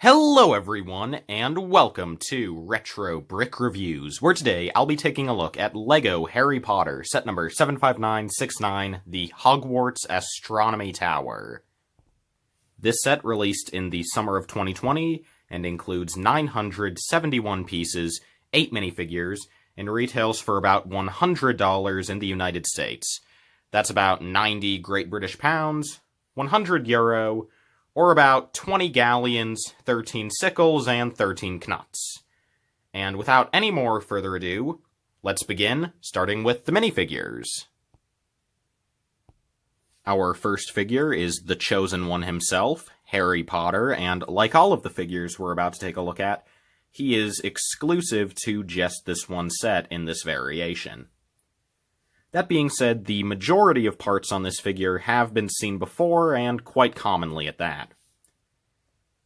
Hello everyone, and welcome to Retro Brick Reviews, where today I'll be taking a look at LEGO Harry Potter, set number 75969, the Hogwarts Astronomy Tower. This set released in the summer of 2020, and includes 971 pieces, 8 minifigures, and retails for about $100 in the United States. That's about 90 Great British Pounds, 100 Euro, or about 20 galleons, 13 sickles, and 13 knuts. And without any more further ado, let's begin, starting with the minifigures. Our first figure is the Chosen One himself, Harry Potter, and like all of the figures we're about to take a look at, he is exclusive to just this one set in this variation. That being said, the majority of parts on this figure have been seen before, and quite commonly at that.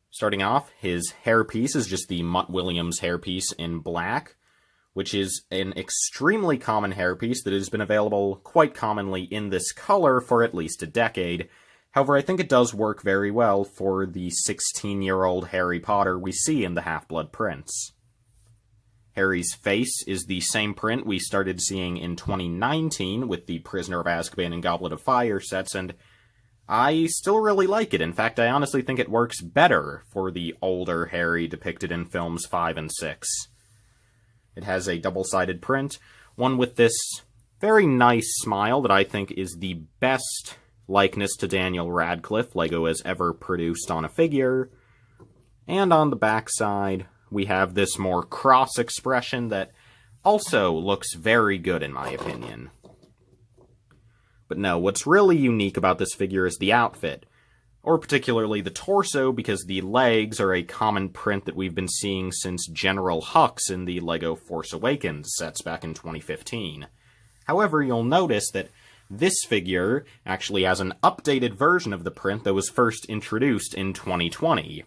Starting off, his hairpiece is just the Mutt Williams hairpiece in black, which is an extremely common hairpiece that has been available quite commonly in this color for at least a decade. However, I think it does work very well for the 16-year-old Harry Potter we see in the Half-Blood Prince. Harry's face is the same print we started seeing in 2019 with the Prisoner of Azkaban and Goblet of Fire sets, and I still really like it. In fact, I honestly think it works better for the older Harry depicted in films 5 and 6. It has a double-sided print, one with this very nice smile that I think is the best likeness to Daniel Radcliffe LEGO has ever produced on a figure, and on the backside we have this more cross expression that also looks very good in my opinion. But no, what's really unique about this figure is the outfit, or particularly the torso, because the legs are a common print that we've been seeing since General Hux in the LEGO Force Awakens sets back in 2015. However, you'll notice that this figure actually has an updated version of the print that was first introduced in 2020.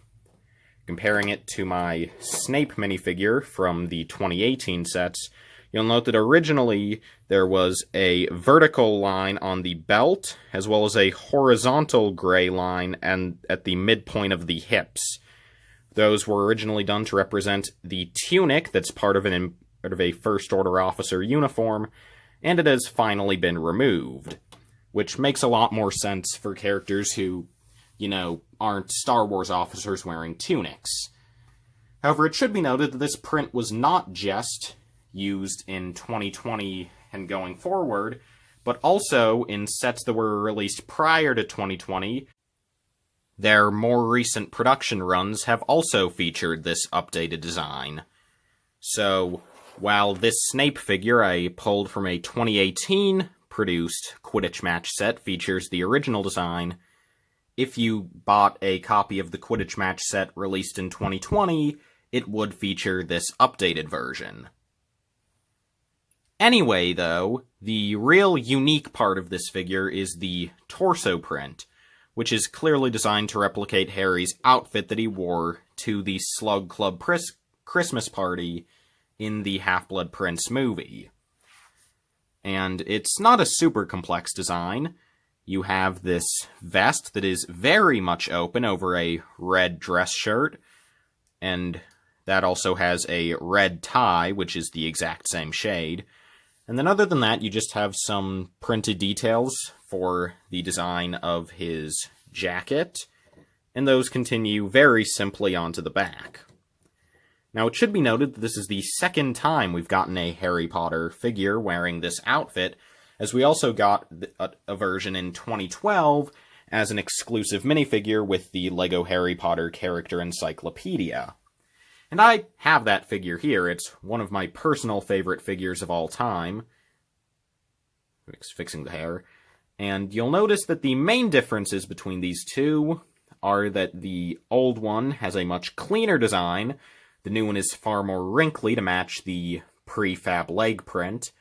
Comparing it to my Snape minifigure from the 2018 sets, you'll note that originally there was a vertical line on the belt, as well as a horizontal gray line and at the midpoint of the hips. Those were originally done to represent the tunic that's part of a First Order officer uniform, and it has finally been removed, which makes a lot more sense for characters who, aren't Star Wars officers wearing tunics. However, it should be noted that this print was not just used in 2020 and going forward, but also in sets that were released prior to 2020. Their more recent production runs have also featured this updated design. So, while this Snape figure I pulled from a 2018 produced Quidditch match set features the original design, if you bought a copy of the Quidditch match set released in 2020, it would feature this updated version. Anyway, though, the real unique part of this figure is the torso print, which is clearly designed to replicate Harry's outfit that he wore to the Slug Club Christmas party in the Half-Blood Prince movie. And it's not a super complex design. You have this vest that is very much open over a red dress shirt, and that also has a red tie, which is the exact same shade. And then other than that, you just have some printed details for the design of his jacket, and those continue very simply onto the back. Now, it should be noted that this is the second time we've gotten a Harry Potter figure wearing this outfit, as we also got a version in 2012 as an exclusive minifigure with the LEGO Harry Potter Character Encyclopedia. And I have that figure here. It's one of my personal favorite figures of all time. Fixing the hair. And you'll notice that the main differences between these two are that the old one has a much cleaner design, the new one is far more wrinkly to match the prefab leg print,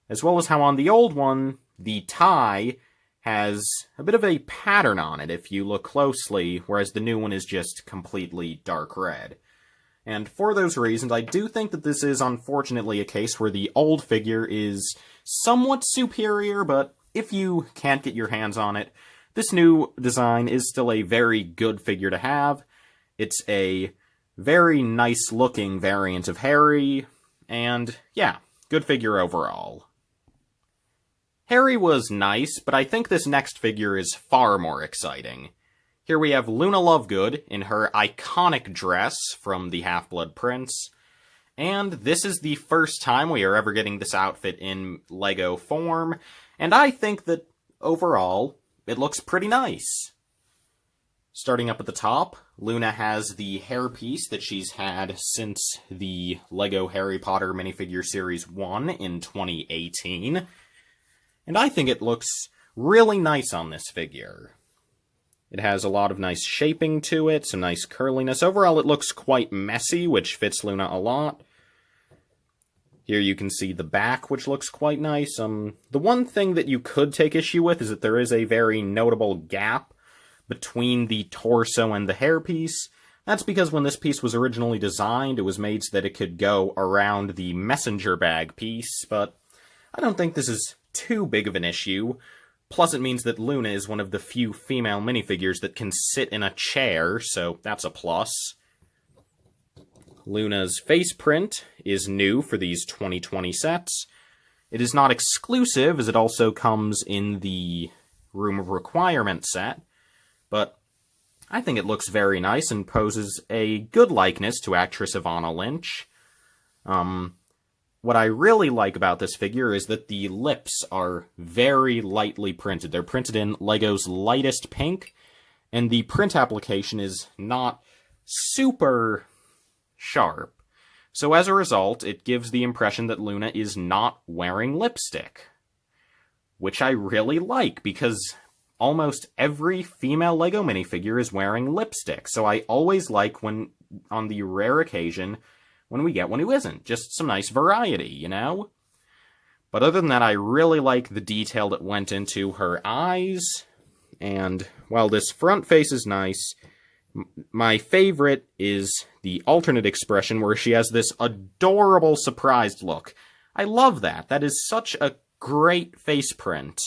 as well as how on the old one, the tie has a bit of a pattern on it if you look closely, whereas the new one is just completely dark red. And for those reasons, I do think that this is unfortunately a case where the old figure is somewhat superior, but if you can't get your hands on it, this new design is still a very good figure to have, It's a very nice-looking variant of Harry, and yeah, good figure overall. Harry was nice, but I think this next figure is far more exciting. Here we have Luna Lovegood in her iconic dress from the Half-Blood Prince, and this is the first time we are ever getting this outfit in LEGO form, and I think that, overall, it looks pretty nice. Starting up at the top, Luna has the hairpiece that she's had since the LEGO Harry Potter minifigure series 1 in 2018. And I think it looks really nice on this figure. It has a lot of nice shaping to it, some nice curliness. Overall, it looks quite messy, which fits Luna a lot. Here you can see the back, which looks quite nice. The one thing that you could take issue with is that there is a very notable gap between the torso and the hairpiece. That's because when this piece was originally designed, it was made so that it could go around the messenger bag piece, but I don't think this is too big of an issue. Plus, it means that Luna is one of the few female minifigures that can sit in a chair, so that's a plus. Luna's face print is new for these 2020 sets. It is not exclusive, as it also comes in the Room of Requirement set, but I think it looks very nice and poses a good likeness to actress Ivana Lynch. What I really like about this figure is that the lips are very lightly printed. They're printed in LEGO's lightest pink, and the print application is not super sharp. So as a result, it gives the impression that Luna is not wearing lipstick, which I really like, because almost every female LEGO minifigure is wearing lipstick, so I always like when, on the rare occasion, when we get one who isn't. Just some nice variety, you know? But other than that, I really like the detail that went into her eyes, and while this front face is nice, my favorite is the alternate expression where she has this adorable surprised look. I love that. That is such a great face print.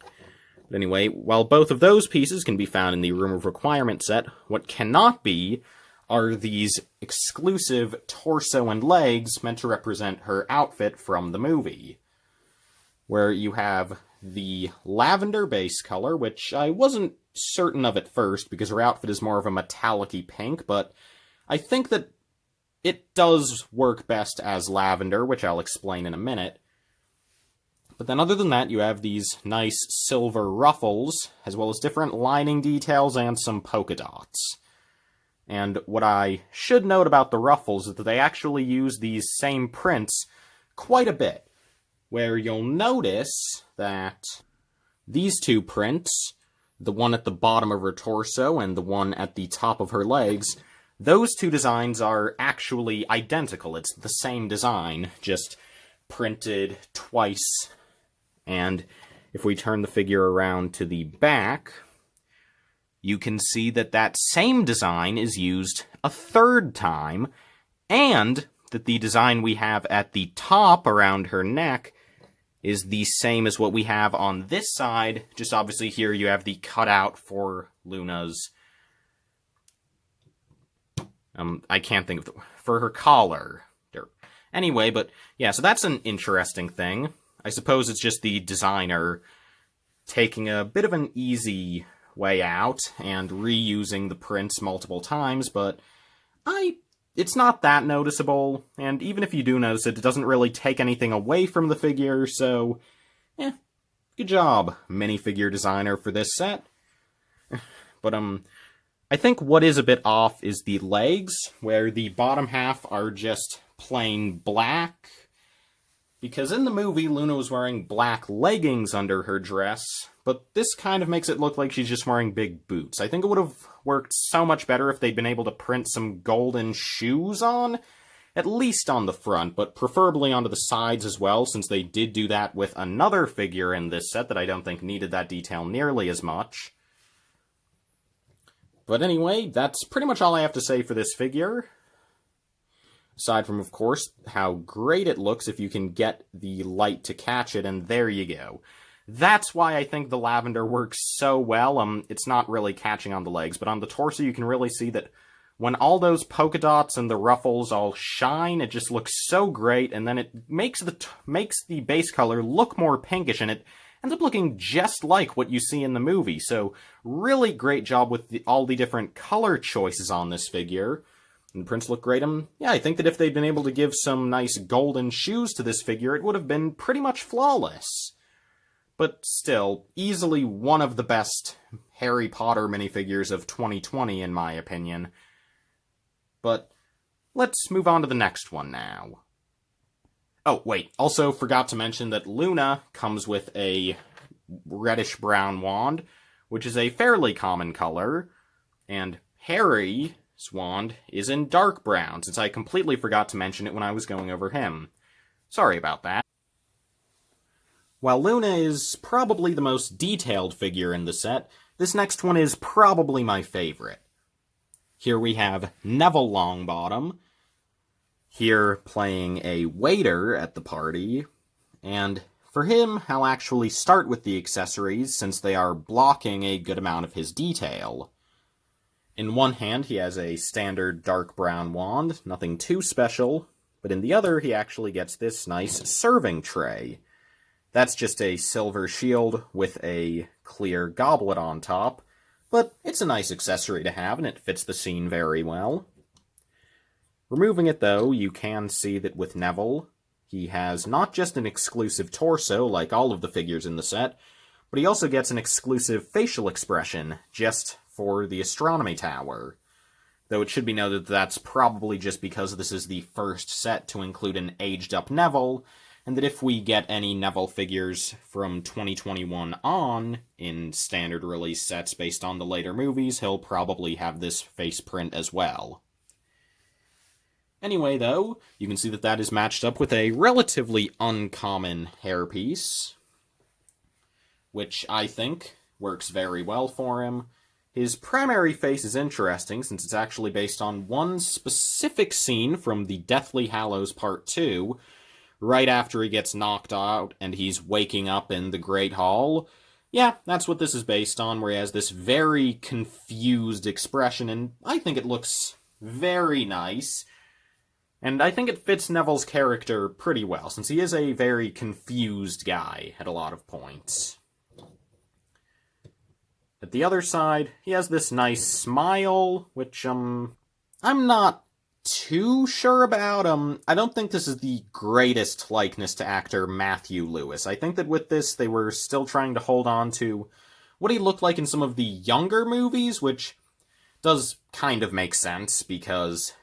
But anyway, while both of those pieces can be found in the Room of Requirement set, what cannot be are these exclusive torso and legs meant to represent her outfit from the movie, where you have the lavender base color, which I wasn't certain of at first because her outfit is more of a metallic-y pink, but I think that it does work best as lavender, which I'll explain in a minute. But then other than that, you have these nice silver ruffles, as well as different lining details and some polka dots. And what I should note about the ruffles is that they actually use these same prints quite a bit, where you'll notice that these two prints, the one at the bottom of her torso and the one at the top of her legs, those two designs are actually identical. It's the same design, just printed twice. And if we turn the figure around to the back, you can see that that same design is used a third time, and that the design we have at the top around her neck is the same as what we have on this side, just obviously here you have the cutout for Luna's, I can't think of for her collar. Anyway, but yeah, so that's an interesting thing. I suppose it's just the designer taking a bit of an easy way out and reusing the prints multiple times, but it's not that noticeable, and even if you do notice it, it doesn't really take anything away from the figure, so, good job, minifigure designer, for this set. But, I think what is a bit off is the legs, where the bottom half are just plain black, because in the movie, Luna was wearing black leggings under her dress, but this kind of makes it look like she's just wearing big boots. I think it would have worked so much better if they'd been able to print some golden shoes on, at least on the front, but preferably onto the sides as well, since they did do that with another figure in this set that I don't think needed that detail nearly as much. But anyway, that's pretty much all I have to say for this figure. Aside from, of course, how great it looks if you can get the light to catch it, and there you go. that's why I think the lavender works so well. It's not really catching on the legs, but on the torso you can really see that when all those polka dots and the ruffles all shine, it just looks so great, and then it makes the base color look more pinkish, and it ends up looking just like what you see in the movie. So really great job with all the different color choices on this figure. And the prints look great. Yeah, I think that if they'd been able to give some nice golden shoes to this figure, it would have been pretty much flawless. But still, easily one of the best Harry Potter minifigures of 2020, in my opinion. But let's move on to the next one now. Oh, wait, also forgot to mention that Luna comes with a reddish-brown wand, which is a fairly common color, and Harry's wand is in dark brown, since I completely forgot to mention it when I was going over him. Sorry about that. While Luna is probably the most detailed figure in the set, this next one is probably my favorite. Here we have Neville Longbottom, here playing a waiter at the party, and for him, I'll actually start with the accessories since they are blocking a good amount of his detail. In one hand, he has a standard dark brown wand, nothing too special, but in the other, he actually gets this nice serving tray. That's just a silver shield with a clear goblet on top, but it's a nice accessory to have, and it fits the scene very well. Removing it, though, you can see that with Neville, he has not just an exclusive torso, like all of the figures in the set, but he also gets an exclusive facial expression, just for the Astronomy Tower. Though it should be noted that that's probably just because this is the first set to include an aged-up Neville, and that if we get any Neville figures from 2021 on, in standard release sets based on the later movies, he'll probably have this face print as well. Anyway, though, you can see that that is matched up with a relatively uncommon hairpiece, which I think works very well for him. His primary face is interesting, since it's actually based on one specific scene from the Deathly Hallows Part 2, right after he gets knocked out and he's waking up in the Great Hall. Yeah, that's what this is based on, where he has this very confused expression, and I think it looks very nice. And I think it fits Neville's character pretty well, since he is a very confused guy at a lot of points. At the other side, he has this nice smile, which, I'm not too sure about. I don't think this is the greatest likeness to actor Matthew Lewis. I think that with this, they were still trying to hold on to what he looked like in some of the younger movies, which does kind of make sense, because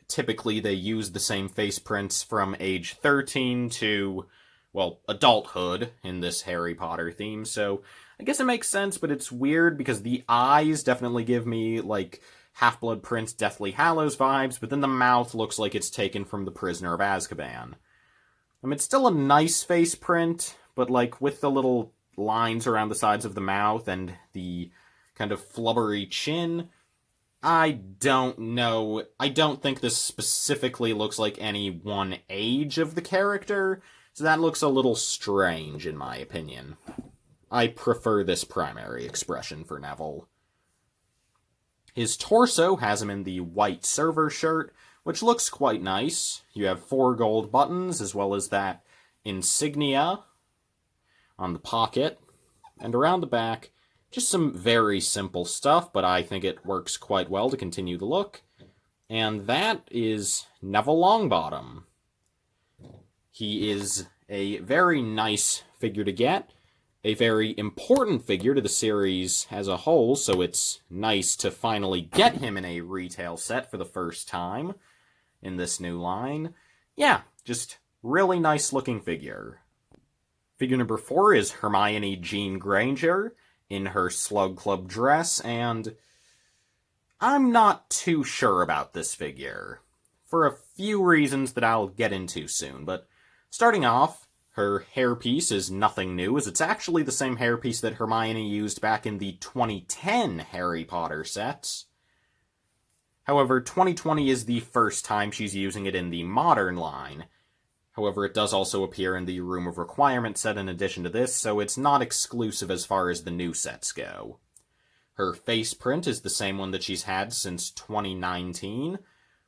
typically they use the same face prints from age 13 to, well, adulthood in this Harry Potter theme, so I guess it makes sense, but it's weird because the eyes definitely give me, like, Half-Blood Prince Deathly Hallows vibes, but then the mouth looks like it's taken from The Prisoner of Azkaban. It's still a nice face print, but, like, with the little lines around the sides of the mouth and the kind of flubbery chin, I don't know. I don't think this specifically looks like any one age of the character, so that looks a little strange, in my opinion. I prefer this primary expression for Neville. His torso has him in the white server shirt, which looks quite nice. You have 4 gold buttons, as well as that insignia on the pocket, and around the back, just some very simple stuff, but I think it works quite well to continue the look. And that is Neville Longbottom. He is a very nice figure to get, a very important figure to the series as a whole, so it's nice to finally get him in a retail set for the first time in this new line. Yeah, just really nice looking figure. Figure number 4 is Hermione Jean Granger in her Slug Club dress, and I'm not too sure about this figure, for a few reasons that I'll get into soon, but starting off, her hairpiece is nothing new, as it's actually the same hairpiece that Hermione used back in the 2010 Harry Potter sets. However, 2020 is the first time she's using it in the modern line, However, it does also appear in the Room of Requirement set in addition to this, so it's not exclusive as far as the new sets go. Her face print is the same one that she's had since 2019,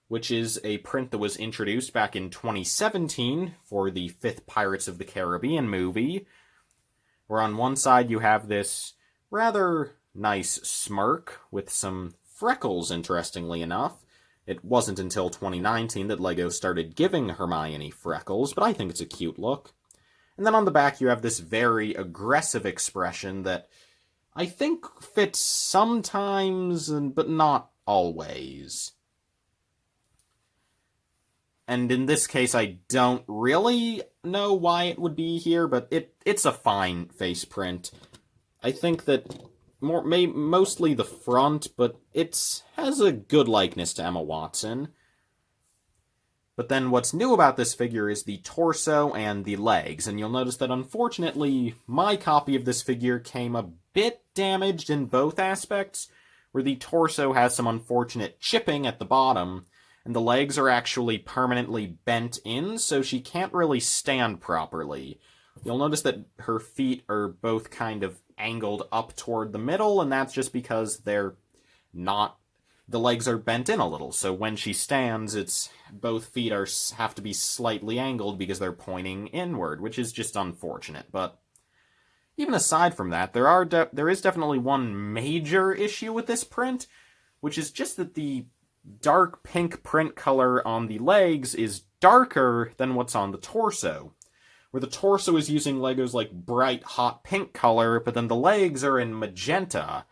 which is a print that was introduced back in 2017 for the 5th Pirates of the Caribbean movie, where on one side you have this rather nice smirk with some freckles, interestingly enough. It wasn't until 2019 that LEGO started giving Hermione freckles, but I think it's a cute look. And then on the back you have this very aggressive expression that I think fits sometimes, but not always. And in this case, I don't really know why it would be here, but it's a fine face print. I think that mostly the front, but it has a good likeness to Emma Watson. But then what's new about this figure is the torso and the legs, and you'll notice that unfortunately my copy of this figure came a bit damaged in both aspects, where the torso has some unfortunate chipping at the bottom, and the legs are actually permanently bent in, so she can't really stand properly. You'll notice that her feet are both kind of angled up toward the middle, and that's just because the legs are bent in a little, so when she stands, both feet have to be slightly angled because they're pointing inward, which is just unfortunate. But even aside from that, there is definitely one major issue with this print, which is just that the dark pink print color on the legs is darker than what's on the torso, where the torso is using LEGO's bright hot pink color, but then the legs are in magenta.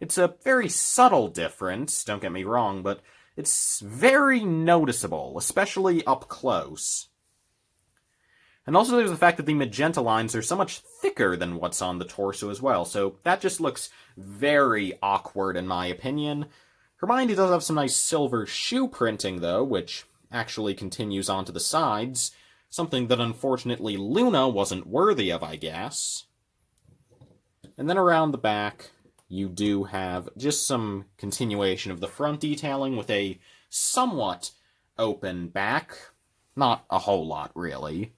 It's a very subtle difference, don't get me wrong, but it's very noticeable, especially up close. And also there's the fact that the magenta lines are so much thicker than what's on the torso as well, so that just looks very awkward in my opinion. Hermione does have some nice silver shoe printing, though, which actually continues onto the sides, something that unfortunately Luna wasn't worthy of, I guess. And then around the back, you do have just some continuation of the front detailing with a somewhat open back. Not a whole lot, really.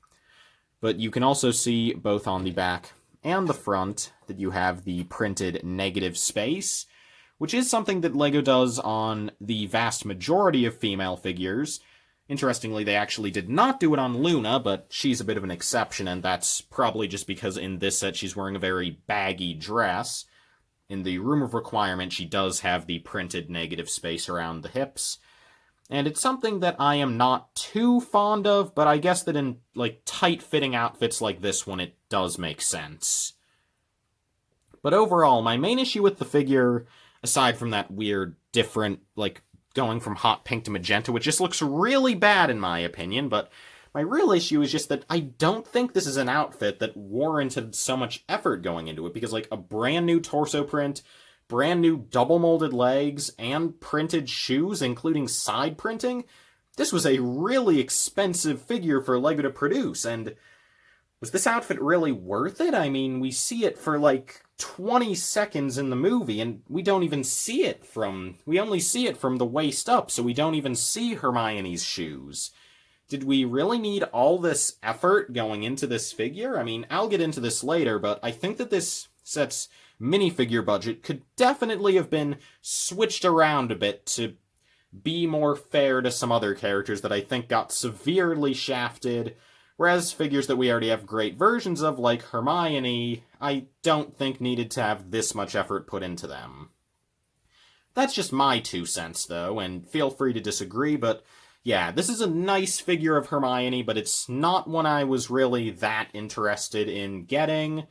But you can also see, both on the back and the front, that you have the printed negative space, which is something that LEGO does on the vast majority of female figures. Interestingly, they actually did not do it on Luna, but she's a bit of an exception, and that's probably just because in this set she's wearing a very baggy dress. In the Room of Requirement, she does have the printed negative space around the hips. And it's something that I am not too fond of, but I guess that in, tight-fitting outfits like this one, it does make sense. But overall, my main issue with the figure, aside from that weird, different, going from hot pink to magenta, which just looks really bad in my opinion, but my real issue is just that I don't think this is an outfit that warranted so much effort going into it, because, a brand new torso print, brand new double-molded legs, and printed shoes, including side printing, this was a really expensive figure for LEGO to produce, and was this outfit really worth it? I mean, we see it for, 20 seconds in the movie, and we don't even see it we only see it from the waist up, so we don't even see Hermione's shoes. Did we really need all this effort going into this figure? I mean, I'll get into this later, but I think that this set's minifigure budget could definitely have been switched around a bit to be more fair to some other characters that I think got severely shafted, whereas figures that we already have great versions of, like Hermione, I don't think needed to have this much effort put into them. That's just my 2 cents, though, and feel free to disagree, but yeah, this is a nice figure of Hermione, but it's not one I was really that interested in getting.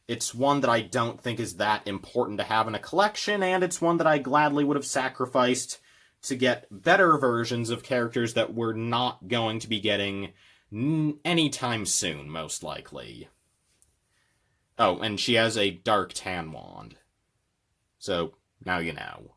It's one that I don't think is that important to have in a collection, and it's one that I gladly would have sacrificed to get better versions of characters that we're not going to be getting anytime soon, most likely. Oh, and she has a dark tan wand. So, now you know.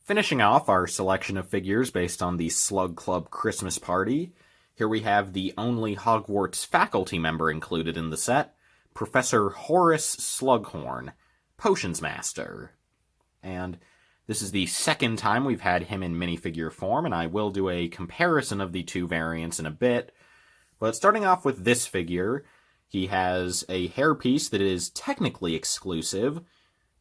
Finishing off our selection of figures based on the Slug Club Christmas Party, here we have the only Hogwarts faculty member included in the set, Professor Horace Slughorn, Potions Master. And this is the second time we've had him in minifigure form, and I will do a comparison of the 2 variants in a bit. But starting off with this figure, he has a hairpiece that is technically exclusive.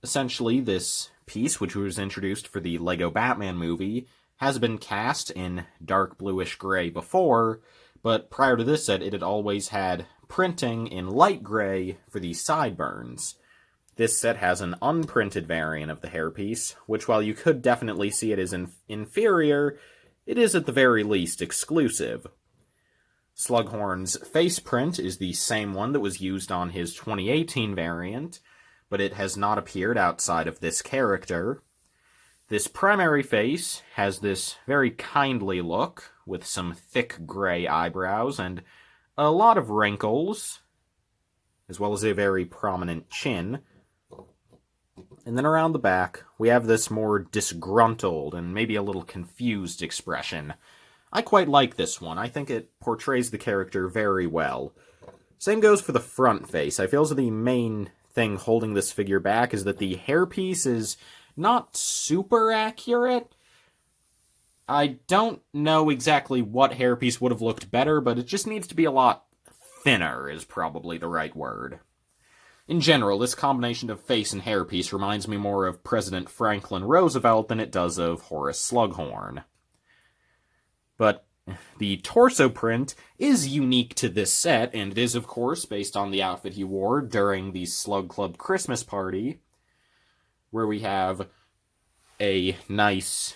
Essentially, this piece, which was introduced for the Lego Batman movie, has been cast in dark bluish gray before, but prior to this set, it had always had printing in light gray for the sideburns. This set has an unprinted variant of the hairpiece, which while you could definitely see it as inferior, it is at the very least exclusive. Slughorn's face print is the same one that was used on his 2018 variant, but it has not appeared outside of this character. This primary face has this very kindly look, with some thick gray eyebrows and a lot of wrinkles, as well as a very prominent chin. And then around the back, we have this more disgruntled and maybe a little confused expression. I quite like this one. I think it portrays the character very well. Same goes for the front face. I feel as though the main thing holding this figure back is that the hairpiece is not super accurate. I don't know exactly what hairpiece would have looked better, but it just needs to be a lot thinner is probably the right word. In general, this combination of face and hairpiece reminds me more of President Franklin Roosevelt than it does of Horace Slughorn. But the torso print is unique to this set, and it is, of course, based on the outfit he wore during the Slug Club Christmas party, where we have a nice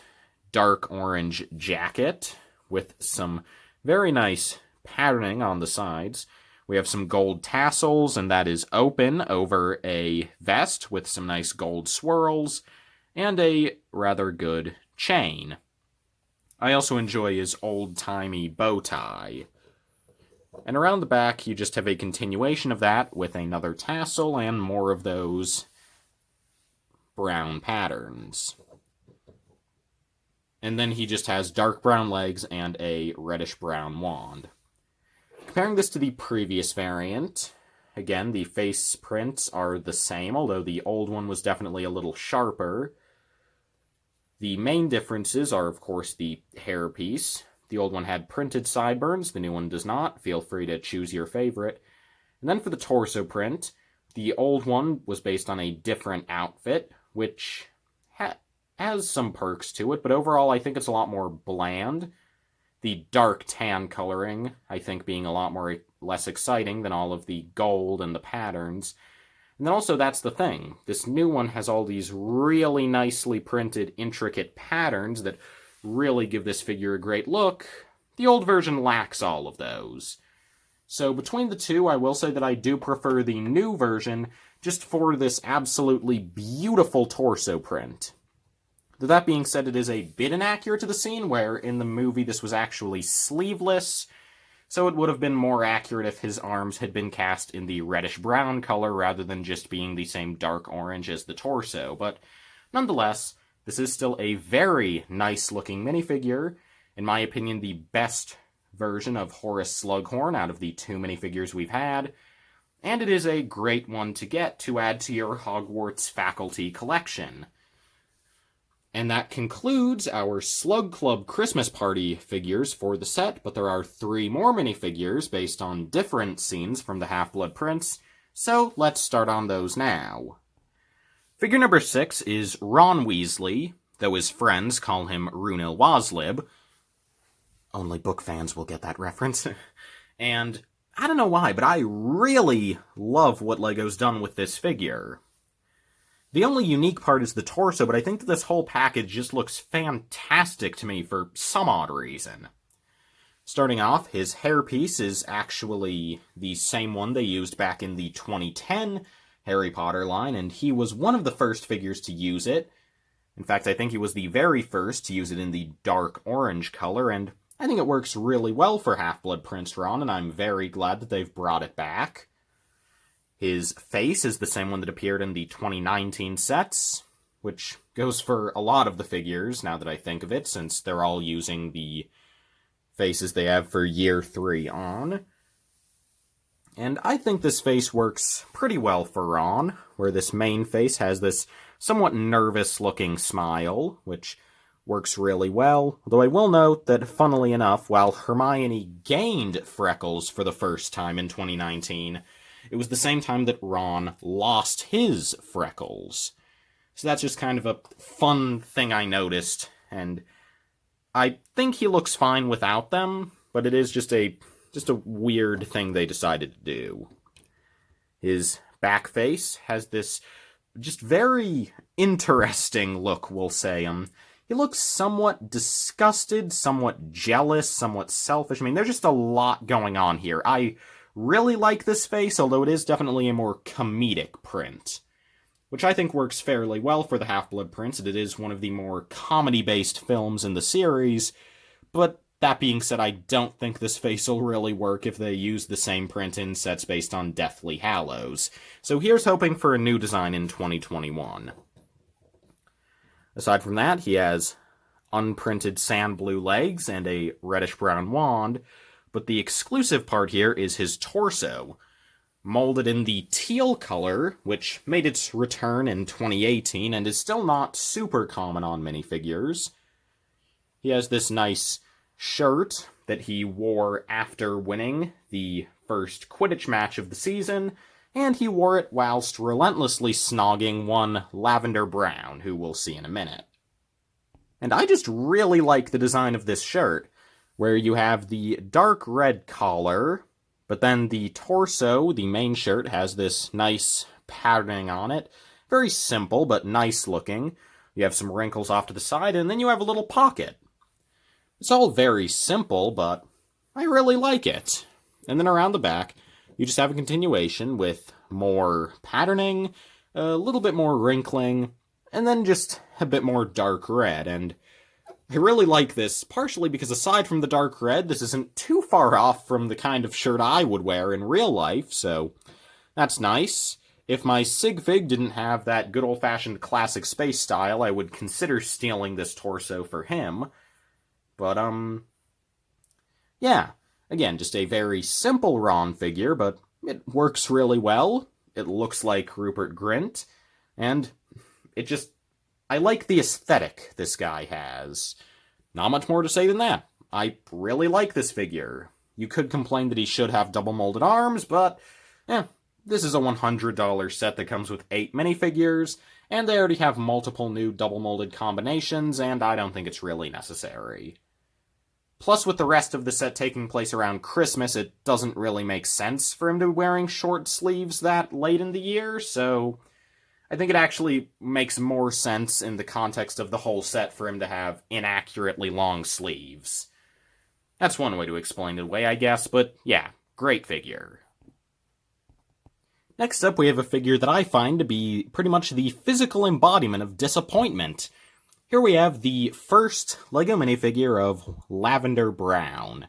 dark orange jacket with some very nice patterning on the sides. We have some gold tassels, and that is open over a vest with some nice gold swirls, and a rather good chain. I also enjoy his old-timey bow tie. And around the back, you just have a continuation of that with another tassel and more of those brown patterns. And then he just has dark brown legs and a reddish-brown wand. Comparing this to the previous variant, again, the face prints are the same, although the old one was definitely a little sharper. The main differences are, of course, the hairpiece. The old one had printed sideburns, the new one does not. Feel free to choose your favorite. And then for the torso print, the old one was based on a different outfit, which has some perks to it, but overall I think it's a lot more bland. The dark tan coloring, I think, being a lot less exciting than all of the gold and the patterns. And then also, that's the thing. This new one has all these really nicely printed, intricate patterns that really give this figure a great look. The old version lacks all of those. So between the two, I will say that I do prefer the new version just for this absolutely beautiful torso print. That being said, it is a bit inaccurate to the scene, where in the movie this was actually sleeveless, so it would have been more accurate if his arms had been cast in the reddish-brown color rather than just being the same dark orange as the torso. But nonetheless, this is still a very nice-looking minifigure. In my opinion, the best version of Horace Slughorn out of the two minifigures we've had, and it is a great one to get to add to your Hogwarts faculty collection. And that concludes our Slug Club Christmas Party figures for the set, but there are 3 more minifigures based on different scenes from the Half-Blood Prince, so let's start on those now. Figure number 6 is Ron Weasley, though his friends call him Runil Waslib. Only book fans will get that reference. And I don't know why, but I really love what LEGO's done with this figure. The only unique part is the torso, but I think that this whole package just looks fantastic to me for some odd reason. Starting off, his hairpiece is actually the same one they used back in the 2010 Harry Potter line, and he was one of the first figures to use it. In fact, I think he was the very first to use it in the dark orange color, and I think it works really well for Half-Blood Prince Ron, and I'm very glad that they've brought it back. His face is the same one that appeared in the 2019 sets, which goes for a lot of the figures, now that I think of it, since they're all using the faces they have for year 3 on. And I think this face works pretty well for Ron, where this main face has this somewhat nervous-looking smile, which works really well, though I will note that, funnily enough, while Hermione gained freckles for the first time in 2019, it was the same time that Ron lost his freckles. So that's just kind of a fun thing I noticed, and I think he looks fine without them, but it is just a weird thing they decided to do. His back face has this just very interesting look, we'll say. He looks somewhat disgusted, somewhat jealous, somewhat selfish. I mean, there's just a lot going on here. I really like this face, although it is definitely a more comedic print, which I think works fairly well for the Half-Blood Prince, and it is one of the more comedy-based films in the series, but that being said, I don't think this face will really work if they use the same print in sets based on Deathly Hallows, so here's hoping for a new design in 2021. Aside from that, he has unprinted sand blue legs and a reddish-brown wand, but the exclusive part here is his torso, molded in the teal color, which made its return in 2018 and is still not super common on minifigures. He has this nice shirt that he wore after winning the first Quidditch match of the season, and he wore it whilst relentlessly snogging one Lavender Brown, who we'll see in a minute. And I just really like the design of this shirt, where you have the dark red collar, but then the torso, the main shirt, has this nice patterning on it. Very simple, but nice looking. You have some wrinkles off to the side, and then you have a little pocket. It's all very simple, but I really like it. And then around the back, you just have a continuation with more patterning, a little bit more wrinkling, and then just a bit more dark red. And I really like this, partially because aside from the dark red, this isn't too far off from the kind of shirt I would wear in real life, so that's nice. If my sig fig didn't have that good old-fashioned classic space style, I would consider stealing this torso for him. But, yeah. Again, just a very simple Ron figure, but it works really well. It looks like Rupert Grint, and I like the aesthetic this guy has. Not much more to say than that. I really like this figure. You could complain that he should have double-molded arms, but, this is a $100 set that comes with 8 minifigures, and they already have multiple new double-molded combinations, and I don't think it's really necessary. Plus, with the rest of the set taking place around Christmas, it doesn't really make sense for him to be wearing short sleeves that late in the year, so I think it actually makes more sense in the context of the whole set for him to have inaccurately long sleeves. That's one way to explain it away, I guess, but yeah, great figure. Next up, we have a figure that I find to be pretty much the physical embodiment of disappointment. Here we have the first LEGO minifigure of Lavender Brown,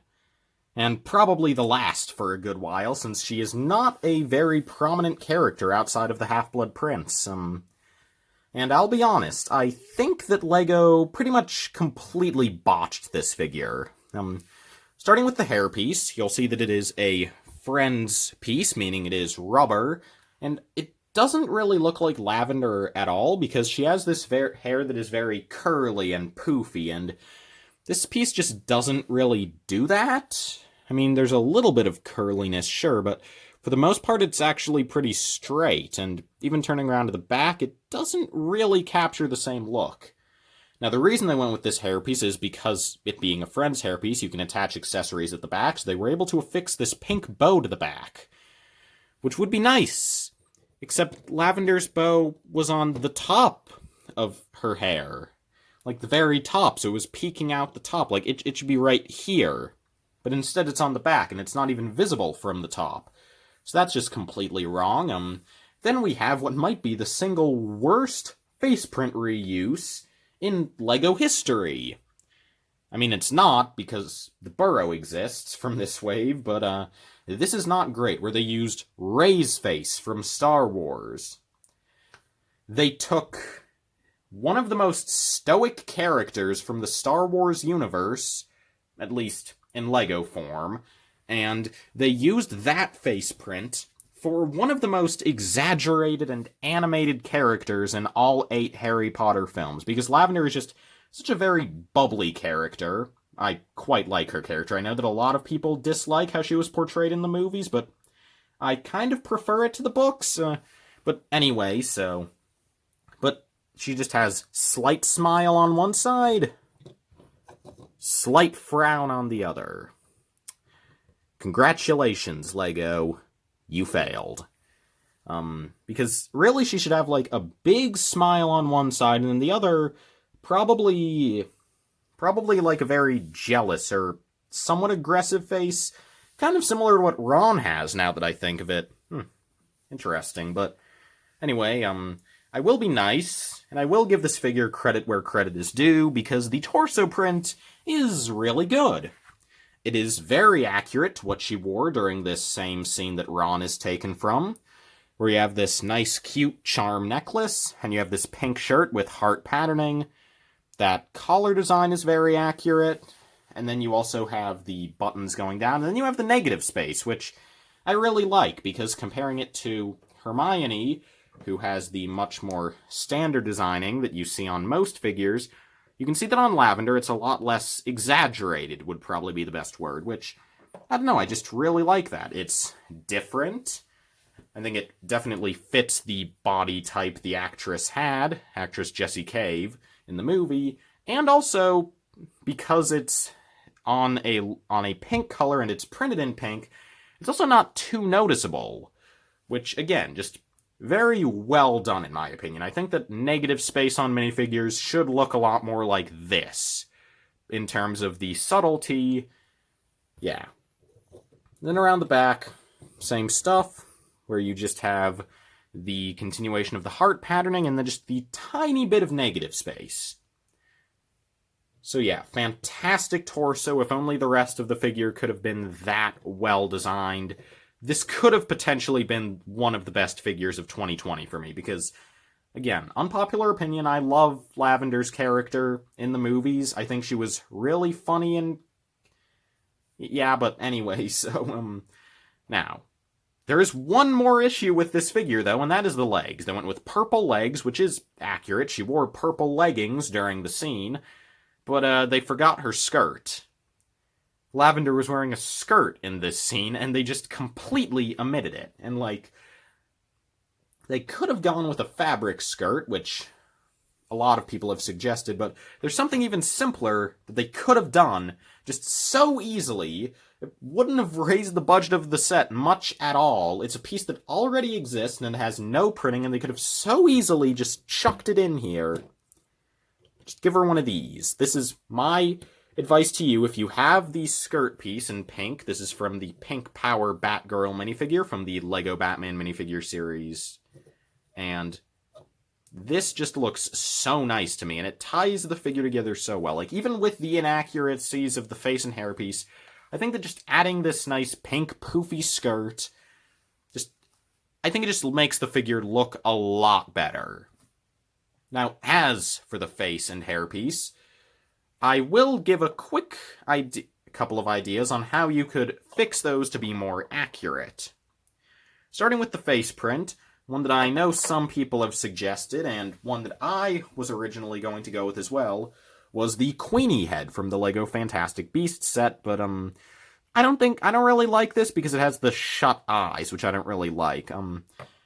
and probably the last for a good while, since she is not a very prominent character outside of the Half-Blood Prince. And I'll be honest, I think that LEGO pretty much completely botched this figure. Starting with the hairpiece, you'll see that it is a Friends piece, meaning it is rubber, and it doesn't really look like Lavender at all, because she has this hair that is very curly and poofy, and this piece just doesn't really do that. I mean, there's a little bit of curliness, sure, but for the most part it's actually pretty straight, and even turning around to the back, it doesn't really capture the same look. Now, the reason they went with this hairpiece is because, it being a Friends hairpiece, you can attach accessories at the back, so they were able to affix this pink bow to the back, which would be nice. Except Lavender's bow was on the top of her hair. Like, the very top, so it was peeking out the top. Like, it should be right here. But instead it's on the back, and it's not even visible from the top. So that's just completely wrong. Then we have what might be the single worst face print reuse in LEGO history. I mean, it's not, because the Burrow exists from this wave, but, this is not great, where they used Rey's face from Star Wars. They took one of the most stoic characters from the Star Wars universe, at least in LEGO form, and they used that face print for one of the most exaggerated and animated characters in all 8 Harry Potter films, because Lavender is just such a very bubbly character. I quite like her character. I know that a lot of people dislike how she was portrayed in the movies, but I kind of prefer it to the books. But anyway, so... But she just has slight smile on one side, slight frown on the other. Congratulations, Lego. You failed. Because really she should have, like, a big smile on one side, and then the other probably like a very jealous or somewhat aggressive face. Kind of similar to what Ron has, now that I think of it. Interesting, but anyway, I will be nice, and I will give this figure credit where credit is due, because the torso print is really good. It is very accurate to what she wore during this same scene that Ron is taken from, where you have this nice, cute charm necklace, and you have this pink shirt with heart patterning. That collar design is very accurate, and then you also have the buttons going down, and then you have the negative space, which I really like, because comparing it to Hermione, who has the much more standard designing that you see on most figures, you can see that on Lavender it's a lot less exaggerated, would probably be the best word, which, I don't know, I just really like that. It's different. I think it definitely fits the body type the actress had, actress Jessie Cave, in the movie, and also, because it's on a pink color and it's printed in pink, it's also not too noticeable, which, again, just very well done in my opinion. I think that negative space on minifigures should look a lot more like this, in terms of the subtlety. Yeah. Then around the back, same stuff, where you just have the continuation of the heart patterning and then just the tiny bit of negative space. So yeah, fantastic torso. If only the rest of the figure could have been that well designed. This could have potentially been one of the best figures of 2020 for me, because, again, unpopular opinion, I love Lavender's character in the movies. I think she was really funny and... Yeah, but anyway, so, now, there is one more issue with this figure, though, and that is the legs. They went with purple legs, which is accurate. She wore purple leggings during the scene, but they forgot her skirt. Lavender was wearing a skirt in this scene, and they just completely omitted it. And, like, they could have gone with a fabric skirt, which a lot of people have suggested, but there's something even simpler that they could have done just so easily. It wouldn't have raised the budget of the set much at all. It's a piece that already exists and it has no printing, and they could have so easily just chucked it in here. Just give her one of these. This is my advice to you. If you have the skirt piece in pink, this is from the Pink Power Batgirl minifigure from the Lego Batman minifigure series, and this just looks so nice to me, and it ties the figure together so well. Like, even with the inaccuracies of the face and hairpiece, I think that just adding this nice pink poofy skirt, I think it just makes the figure look a lot better. Now, as for the face and hairpiece, I will give a quick couple of ideas on how you could fix those to be more accurate. Starting with the face print, one that I know some people have suggested, and one that I was originally going to go with as well, was the Queenie head from the LEGO Fantastic Beasts set, but I don't really like this because it has the shut eyes, which I don't really like.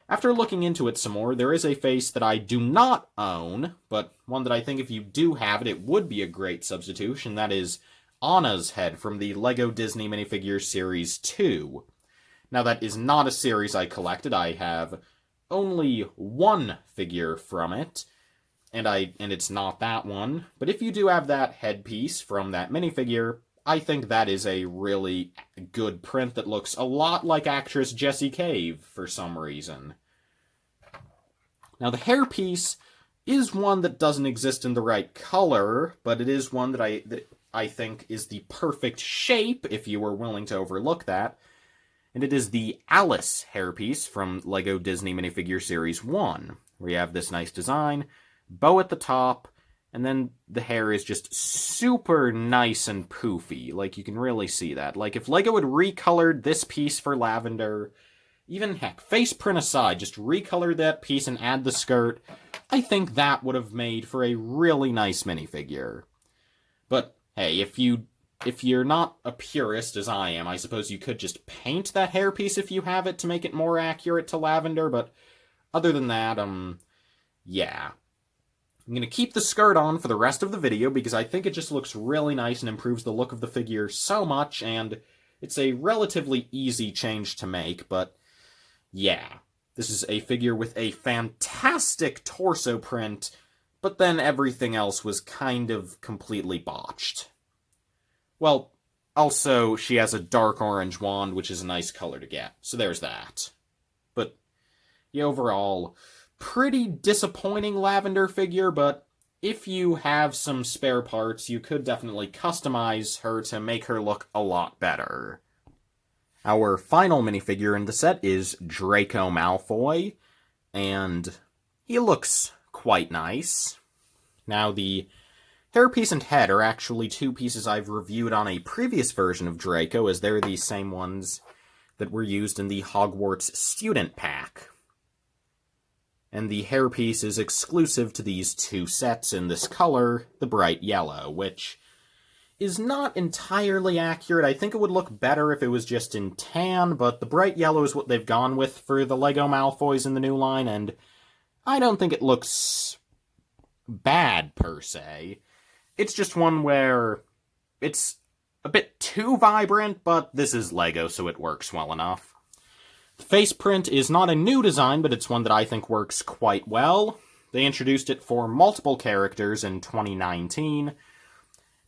After looking into it some more, there is a face that I do not own, but one that I think if you do have it, it would be a great substitution. That is Anna's head from the LEGO Disney Minifigures Series 2. Now, that is not a series I collected. I have only one figure from it, and it's not that one. But if you do have that headpiece from that minifigure, I think that is a really good print that looks a lot like actress Jessie Cave for some reason. Now, the hairpiece is one that doesn't exist in the right color, but it is one that I think is the perfect shape if you were willing to overlook that. And it is the Alice hairpiece from LEGO Disney Minifigure Series 1, where you have this nice design, bow at the top, and then the hair is just super nice and poofy. Like, you can really see that. Like, if LEGO had recolored this piece for Lavender, Even, heck, face print aside, just recolor that piece and add the skirt. I think that would have made for a really nice minifigure. But, hey, if you're not a purist, as I am, I suppose you could just paint that hairpiece if you have it to make it more accurate to Lavender, but other than that, yeah. I'm gonna keep the skirt on for the rest of the video because I think it just looks really nice and improves the look of the figure so much, and it's a relatively easy change to make, but yeah. This is a figure with a fantastic torso print, but then everything else was kind of completely botched. Well, also, she has a dark orange wand, which is a nice color to get, so there's that. But the overall, pretty disappointing Lavender figure, but if you have some spare parts, you could definitely customize her to make her look a lot better. Our final minifigure in the set is Draco Malfoy, and he looks quite nice. Now, the Hairpiece and Head are actually two pieces I've reviewed on a previous version of Draco, as they're the same ones that were used in the Hogwarts Student Pack. And the hairpiece is exclusive to these two sets in this color, the bright yellow, which is not entirely accurate. I think it would look better if it was just in tan, but the bright yellow is what they've gone with for the Lego Malfoys in the new line, and I don't think it looks bad, per se. It's just one where it's a bit too vibrant, but this is Lego, so it works well enough. The face print is not a new design, but it's one that I think works quite well. They introduced it for multiple characters in 2019,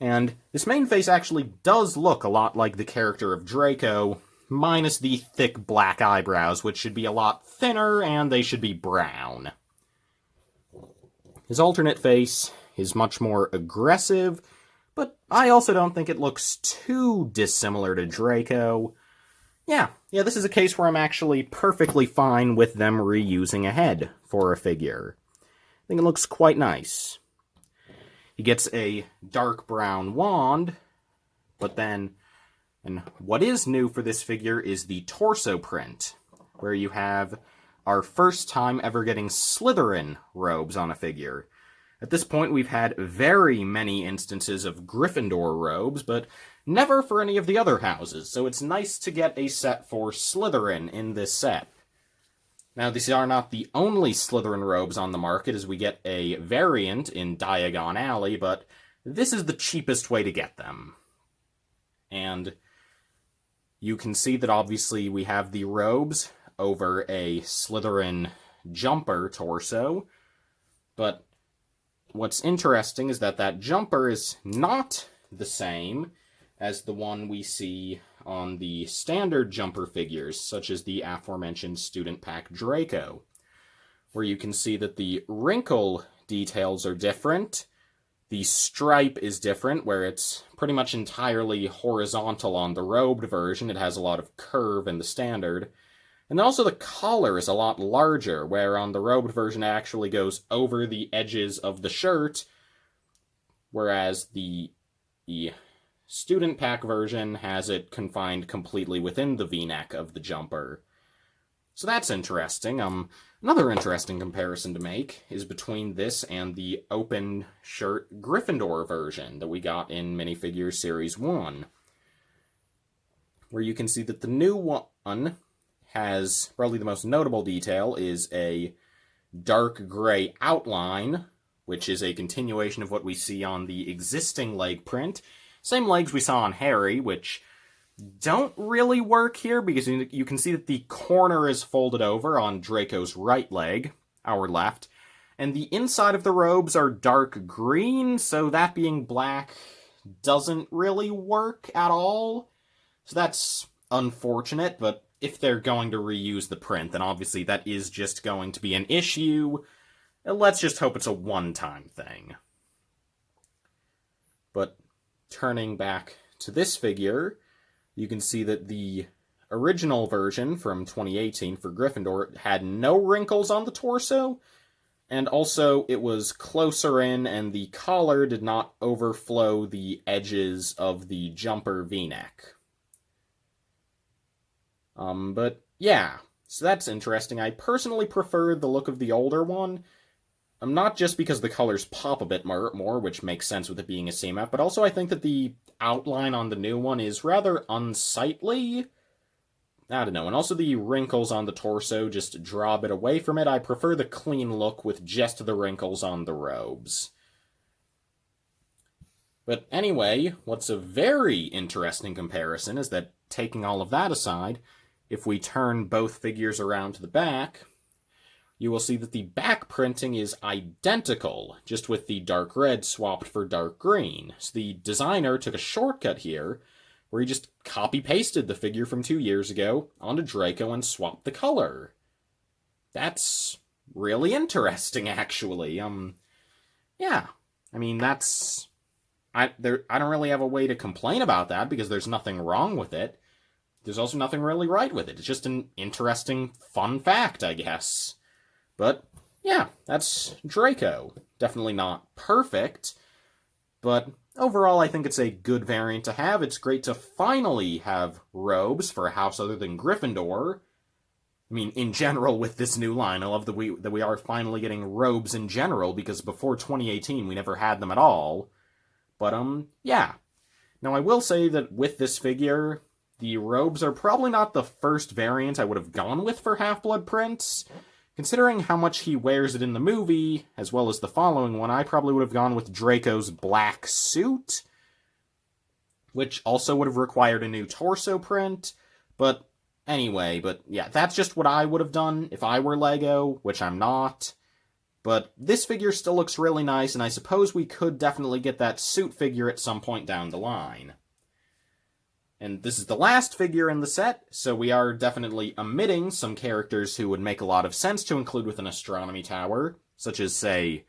and this main face actually does look a lot like the character of Draco, minus the thick black eyebrows, which should be a lot thinner, and they should be brown. His alternate face is much more aggressive, but I also don't think it looks too dissimilar to Draco. Yeah, this is a case where I'm actually perfectly fine with them reusing a head for a figure. I think it looks quite nice. He gets a dark brown wand, but then, and what is new for this figure is the torso print, where you have our first time ever getting Slytherin robes on a figure. At this point, we've had very many instances of Gryffindor robes, but never for any of the other houses, so it's nice to get a set for Slytherin in this set. Now, these are not the only Slytherin robes on the market, as we get a variant in Diagon Alley, but this is the cheapest way to get them. And you can see that obviously we have the robes over a Slytherin jumper torso, but what's interesting is that that jumper is not the same as the one we see on the standard jumper figures, such as the aforementioned Student Pack Draco, where you can see that the wrinkle details are different, the stripe is different, where it's pretty much entirely horizontal on the robed version, it has a lot of curve in the standard, and then also the collar is a lot larger, where on the robed version it actually goes over the edges of the shirt, whereas the Student Pack version has it confined completely within the V-neck of the jumper. So that's interesting. Another interesting comparison to make is between this and the open shirt Gryffindor version that we got in Minifigures Series 1, where you can see that the new one has, probably the most notable detail, is a dark gray outline, which is a continuation of what we see on the existing leg print. Same legs we saw on Harry, which don't really work here because you can see that the corner is folded over on Draco's right leg, our left, and the inside of the robes are dark green, so that being black doesn't really work at all. So that's unfortunate, but if they're going to reuse the print, then obviously that is just going to be an issue. Let's just hope it's a one-time thing. But turning back to this figure, you can see that the original version from 2018 for Gryffindor had no wrinkles on the torso, and also it was closer in and the collar did not overflow the edges of the jumper V-neck. But yeah, So that's interesting. I personally prefer the look of the older one. Not just because the colors pop a bit more, which makes sense with it being a CMF, but also I think that the outline on the new one is rather unsightly. I don't know, and also the wrinkles on the torso just draw a bit away from it. I prefer the clean look with just the wrinkles on the robes. But anyway, what's a very interesting comparison is that, taking all of that aside, if we turn both figures around to the back, you will see that the back printing is identical, just with the dark red swapped for dark green. So the designer took a shortcut here, where he just copy-pasted the figure from 2 years ago onto Draco and swapped the color. That's really interesting, actually. Yeah. I mean, that's... I don't really have a way to complain about that, because there's nothing wrong with it. There's also nothing really right with it. It's just an interesting, fun fact, I guess. But, yeah, that's Draco. Definitely not perfect, but overall I think it's a good variant to have. It's great to finally have robes for a house other than Gryffindor. I mean, in general, with this new line, I love that we are finally getting robes in general, because before 2018 we never had them at all. But, yeah. Now, I will say that with this figure, the robes are probably not the first variant I would have gone with for Half-Blood Prince. Considering how much he wears it in the movie, as well as the following one, I probably would have gone with Draco's black suit, which also would have required a new torso print. But anyway, yeah, that's just what I would have done if I were LEGO, which I'm not. But this figure still looks really nice, and I suppose we could definitely get that suit figure at some point down the line. And this is the last figure in the set, so we are definitely omitting some characters who would make a lot of sense to include with an astronomy tower, such as, say,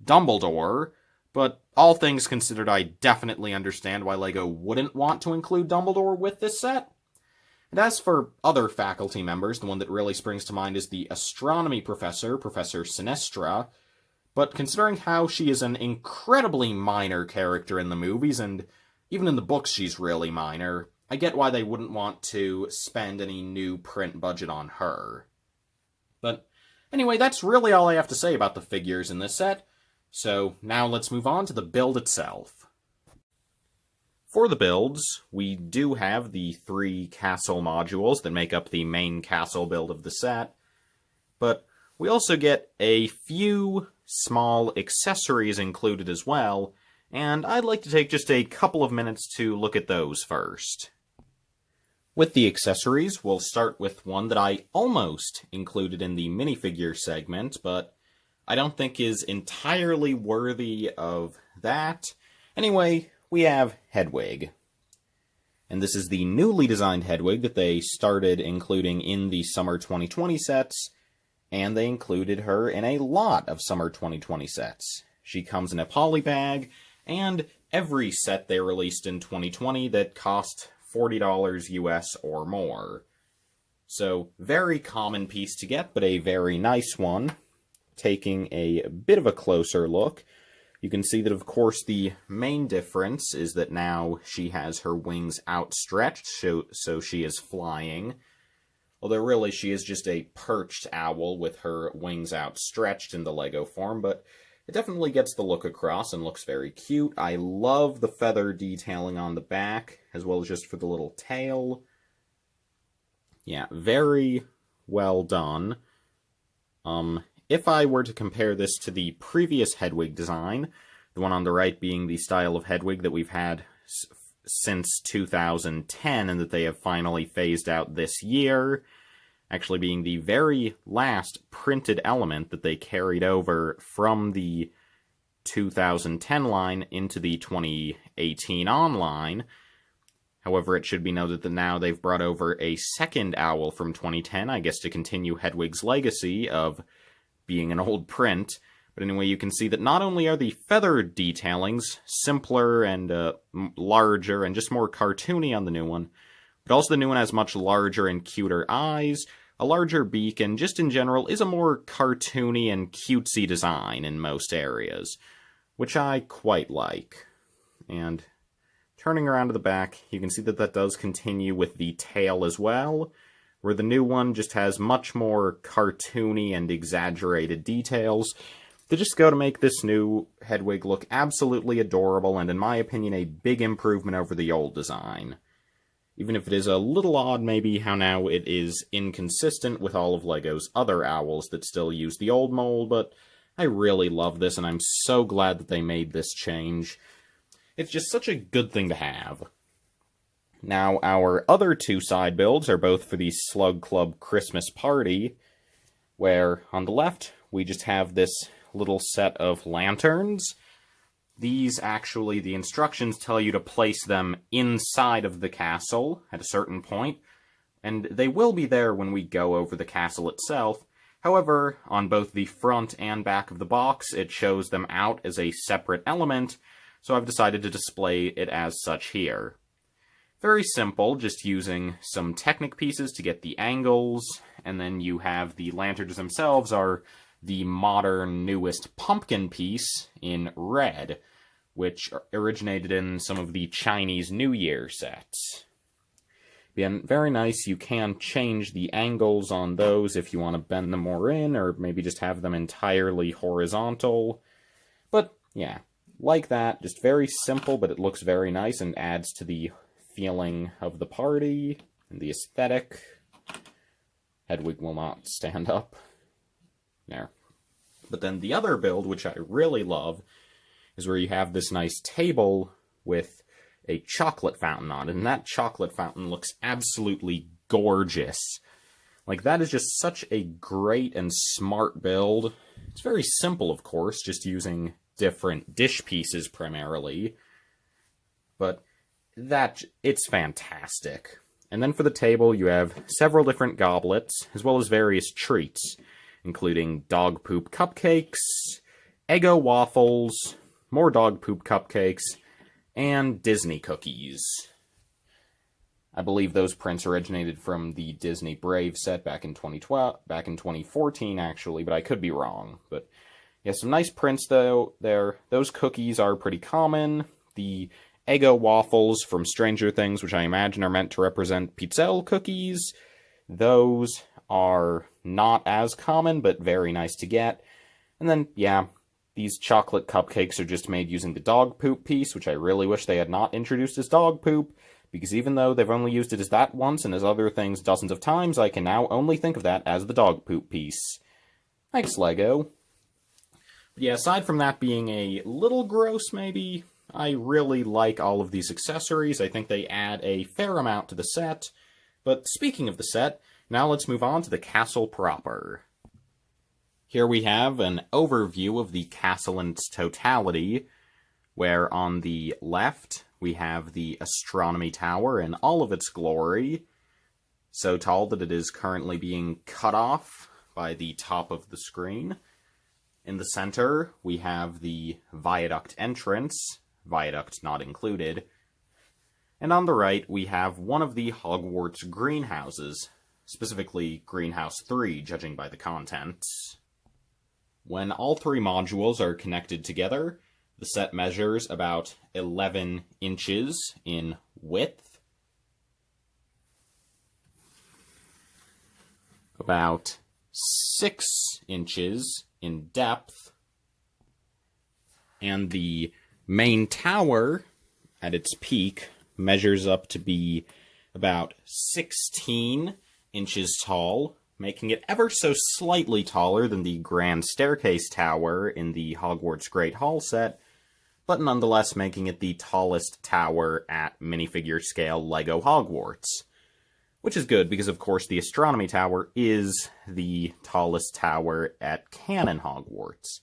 Dumbledore. But all things considered, I definitely understand why LEGO wouldn't want to include Dumbledore with this set. And as for other faculty members, the one that really springs to mind is the astronomy professor, Professor Sinestra. But considering how she is an incredibly minor character in the movies, and even in the books she's really minor, I get why they wouldn't want to spend any new print budget on her. But anyway, that's really all I have to say about the figures in this set. So now let's move on to the build itself. For the builds, we do have the 3 castle modules that make up the main castle build of the set, but we also get a few small accessories included as well, and I'd like to take just a couple of minutes to look at those first. With the accessories, we'll start with one that I almost included in the minifigure segment, but I don't think is entirely worthy of that. Anyway, we have Hedwig. And this is the newly designed Hedwig that they started including in the Summer 2020 sets, and they included her in a lot of Summer 2020 sets. She comes in a poly bag, and every set they released in 2020 that cost $40 US or more. So, very common piece to get, but a very nice one. Taking a bit of a closer look, you can see that, of course, the main difference is that now she has her wings outstretched, so she is flying. Although really she is just a perched owl with her wings outstretched in the LEGO form, but it definitely gets the look across and looks very cute. I love the feather detailing on the back, as well as just for the little tail. Yeah, very well done. If I were to compare this to the previous Hedwig design, the one on the right being the style of Hedwig that we've had since 2010 and that they have finally phased out this year, actually being the very last printed element that they carried over from the 2010 line into the 2018 online. However, it should be noted that now they've brought over a second owl from 2010, I guess to continue Hedwig's legacy of being an old print. But anyway, you can see that not only are the feather detailings simpler and larger and just more cartoony on the new one, but also the new one has much larger and cuter eyes, a larger beak, and just in general is a more cartoony and cutesy design in most areas, which I quite like. And turning around to the back, you can see that that does continue with the tail as well. where the new one just has much more cartoony and exaggerated details. They just go to make this new Hedwig look absolutely adorable, and in my opinion, a big improvement over the old design. Even if it is a little odd, maybe, how now it is inconsistent with all of LEGO's other owls that still use the old mold, but I really love this, and I'm so glad that they made this change. It's just such a good thing to have. Now, our other two side builds are both for the Slug Club Christmas Party, where, on the left, we just have this little set of lanterns. These, actually, the instructions tell you to place them inside of the castle at a certain point, and they will be there when we go over the castle itself. However, on both the front and back of the box, it shows them out as a separate element, so I've decided to display it as such here. Very simple, just using some Technic pieces to get the angles, and then you have the lanterns themselves are the modern, newest pumpkin piece in red, which originated in some of the Chinese New Year sets. Again, very nice. You can change the angles on those if you want to bend them more in, or maybe just have them entirely horizontal. But, yeah, like that. Just very simple, but it looks very nice and adds to the feeling of the party and the aesthetic. Hedwig will not stand up. There. But then the other build, which I really love, is where you have this nice table with a chocolate fountain on it, and that chocolate fountain looks absolutely gorgeous. Like, that is just such a great and smart build. It's very simple, of course, just using different dish pieces primarily, but it's fantastic. And then for the table, you have several different goblets, as well as various treats, including dog poop cupcakes, Eggo waffles, more dog poop cupcakes, and Disney cookies. I believe those prints originated from the Disney Brave set back in 2014, actually, but I could be wrong. But yeah, some nice prints, though, there. Those cookies are pretty common. The Eggo waffles from Stranger Things, which I imagine are meant to represent Pizzelle cookies, those are not as common, but very nice to get. And then, yeah, these chocolate cupcakes are just made using the dog poop piece, which I really wish they had not introduced as dog poop, because even though they've only used it as that once and as other things dozens of times, I can now only think of that as the dog poop piece. Thanks, LEGO. But yeah, aside from that being a little gross, maybe, I really like all of these accessories. I think they add a fair amount to the set. But speaking of the set, now let's move on to the castle proper. Here we have an overview of the castle in its totality, where on the left we have the Astronomy Tower in all of its glory, so tall that it is currently being cut off by the top of the screen. In the center we have the Viaduct Entrance, Viaduct not included, and on the right we have one of the Hogwarts greenhouses, specifically Greenhouse 3, judging by the contents. When all three modules are connected together, the set measures about 11 inches in width, about 6 inches in depth, and the main tower, at its peak, measures up to be about 16 inches tall, making it ever so slightly taller than the Grand Staircase Tower in the Hogwarts Great Hall set, but nonetheless making it the tallest tower at minifigure scale LEGO Hogwarts. Which is good, because of course the Astronomy Tower is the tallest tower at canon Hogwarts.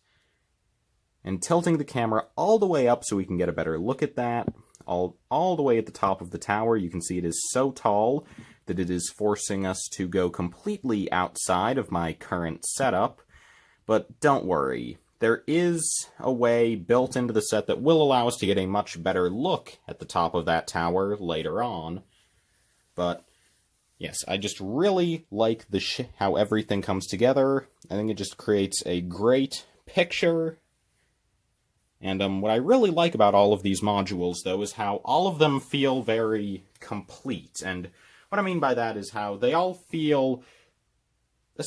And tilting the camera all the way up so we can get a better look at that, all the way at the top of the tower, you can see it is so tall that it is forcing us to go completely outside of my current setup. But don't worry, there is a way built into the set that will allow us to get a much better look at the top of that tower later on. But yes, I just really like how everything comes together. I think it just creates a great picture. And what I really like about all of these modules, though, is how all of them feel very complete. And What I mean by that is how they all feel... The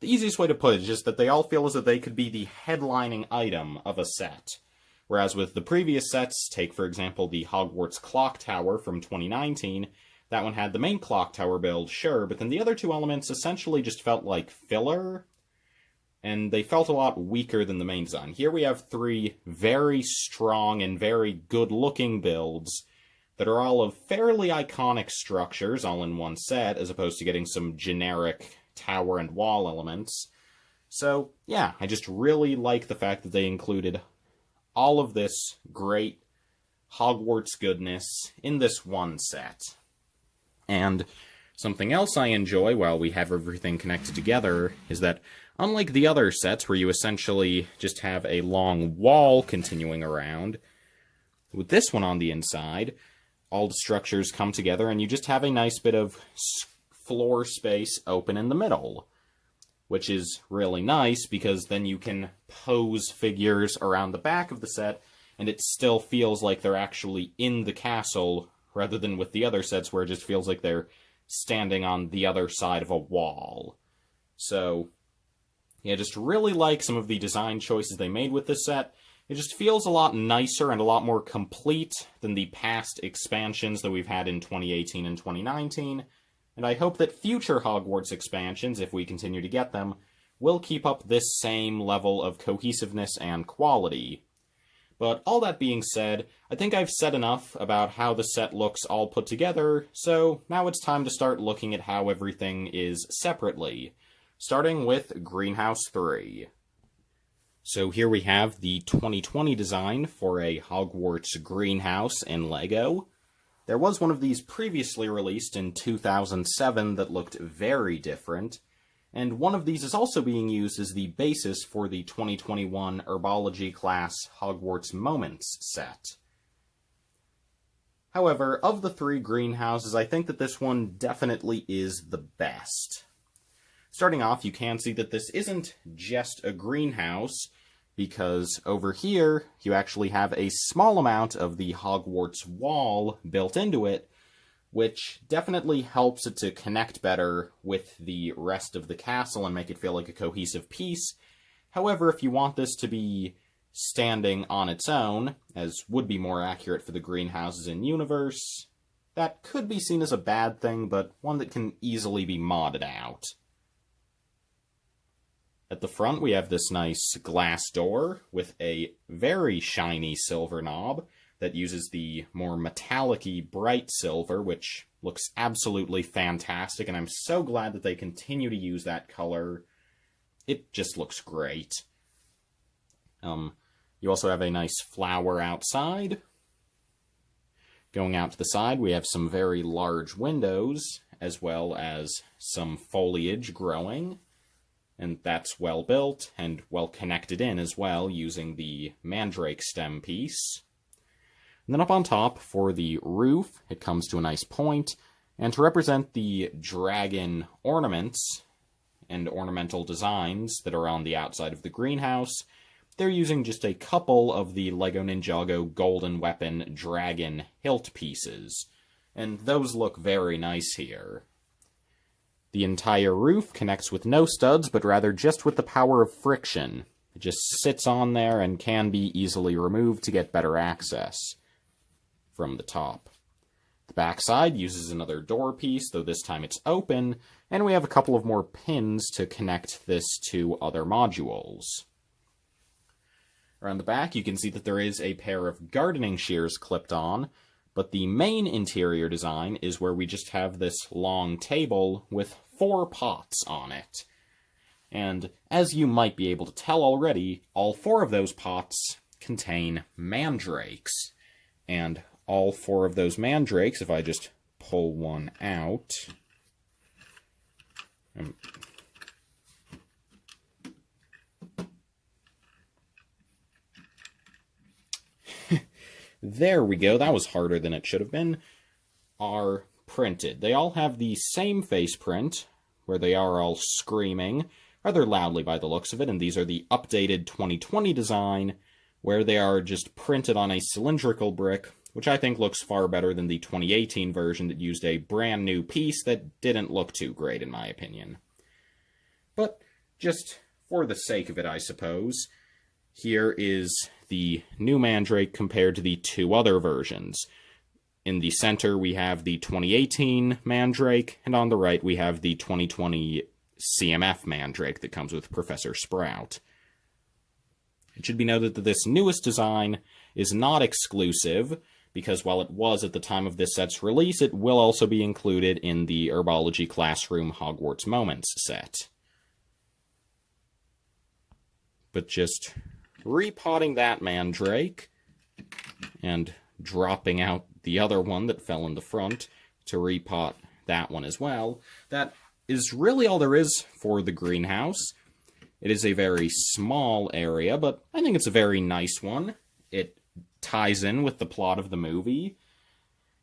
easiest way to put it is just that they all feel as though they could be the headlining item of a set. Whereas with the previous sets, take for example the Hogwarts Clock Tower from 2019, that one had the main clock tower build, sure, but then the other two elements essentially just felt like filler, and they felt a lot weaker than the main design. Here we have three very strong and very good-looking builds that are all of fairly iconic structures, all in one set, as opposed to getting some generic tower and wall elements. So, yeah, I just really like the fact that they included all of this great Hogwarts goodness in this one set. And something else I enjoy while we have everything connected together is that, unlike the other sets where you essentially just have a long wall continuing around, with this one on the inside, all the structures come together and you just have a nice bit of floor space open in the middle. Which is really nice because then you can pose figures around the back of the set and it still feels like they're actually in the castle, rather than with the other sets where it just feels like they're standing on the other side of a wall. So, yeah, just really like some of the design choices they made with this set. It just feels a lot nicer and a lot more complete than the past expansions that we've had in 2018 and 2019, and I hope that future Hogwarts expansions, if we continue to get them, will keep up this same level of cohesiveness and quality. But all that being said, I think I've said enough about how the set looks all put together, so now it's time to start looking at how everything is separately, starting with Greenhouse 3. So here we have the 2020 design for a Hogwarts greenhouse in LEGO. There was one of these previously released in 2007 that looked very different, and one of these is also being used as the basis for the 2021 Herbology class Hogwarts Moments set. However, of the three greenhouses, I think that this one definitely is the best. Starting off, you can see that this isn't just a greenhouse, because over here, you actually have a small amount of the Hogwarts wall built into it, which definitely helps it to connect better with the rest of the castle and make it feel like a cohesive piece. However, if you want this to be standing on its own, as would be more accurate for the greenhouses in universe, that could be seen as a bad thing, but one that can easily be modded out. At the front, we have this nice glass door with a very shiny silver knob that uses the more metallic-y bright silver, which looks absolutely fantastic, and I'm so glad that they continue to use that color. It just looks great. You also have a nice flower outside. Going out to the side, we have some very large windows, as well as some foliage growing. And that's well built and well connected in as well, using the mandrake stem piece. And then up on top, for the roof, it comes to a nice point, and to represent the dragon ornaments and ornamental designs that are on the outside of the greenhouse, they're using just a couple of the LEGO Ninjago Golden Weapon dragon hilt pieces, and those look very nice here. The entire roof connects with no studs, but rather just with the power of friction. It just sits on there and can be easily removed to get better access from the top. The backside uses another door piece, though this time it's open, and we have a couple of more pins to connect this to other modules. Around the back, you can see that there is a pair of gardening shears clipped on, but the main interior design is where we just have this long table with 4 pots on it. And as you might be able to tell already, all 4 of those pots contain mandrakes. And all 4 of those mandrakes, if I just pull one out... There we go, that was harder than it should have been, are printed. They all have the same face print, where they are all screaming, rather loudly by the looks of it, and these are the updated 2020 design, where they are just printed on a cylindrical brick which I think looks far better than the 2018 version that used a brand new piece that didn't look too great in my opinion. But just for the sake of it, I suppose, here is the new Mandrake compared to the two other versions. In the center, we have the 2018 Mandrake, and on the right, we have the 2020 CMF Mandrake that comes with Professor Sprout. It should be noted that this newest design is not exclusive, because while it was at the time of this set's release, it will also be included in the Herbology Classroom Hogwarts Moments set. But just repotting that Mandrake, and dropping out the other one that fell in the front to repot that one as well, that is really all there is for the greenhouse. It is a very small area, but I think it's a very nice one. It ties in with the plot of the movie,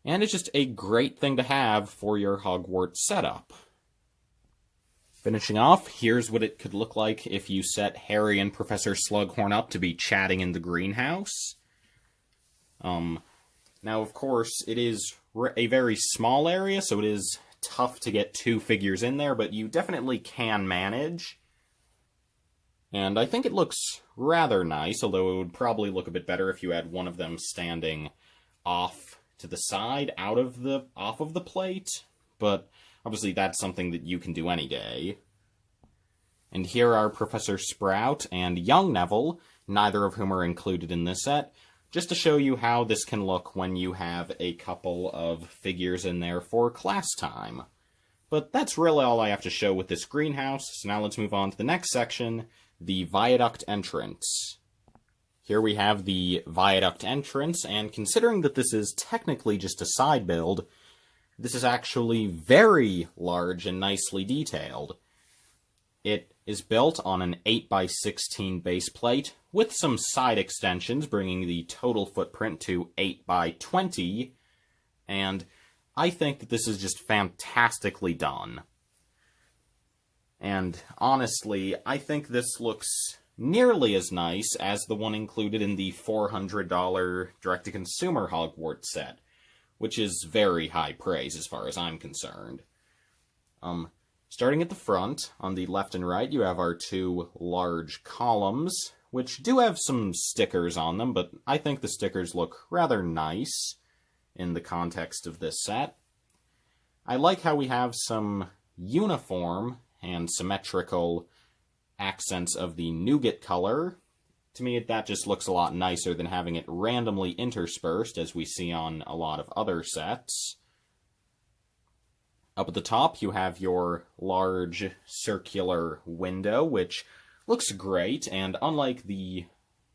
and it's just a great thing to have for your Hogwarts setup. Finishing off, here's what it could look like if you set Harry and Professor Slughorn up to be chatting in the greenhouse. Now, of course, it is a very small area, so it is tough to get two figures in there, but you definitely can manage. And I think it looks rather nice, although it would probably look a bit better if you had one of them standing off to the side, off of the plate. But obviously that's something that you can do any day. And here are Professor Sprout and young Neville, neither of whom are included in this set, just to show you how this can look when you have a couple of figures in there for class time. But that's really all I have to show with this greenhouse, so now let's move on to the next section, the Viaduct Entrance. Here we have the Viaduct Entrance, and considering that this is technically just a side build, this is actually very large and nicely detailed. It is built on an 8x16 base plate, with some side extensions bringing the total footprint to 8x20, and I think that this is just fantastically done. And honestly, I think this looks nearly as nice as the one included in the $400 direct-to-consumer Hogwarts set, which is very high praise as far as I'm concerned. Starting at the front, on the left and right, you have our two large columns, which do have some stickers on them, but I think the stickers look rather nice in the context of this set. I like how we have some uniform and symmetrical accents of the nougat color. To me, that just looks a lot nicer than having it randomly interspersed, as we see on a lot of other sets. Up at the top, you have your large circular window, which looks great, and unlike the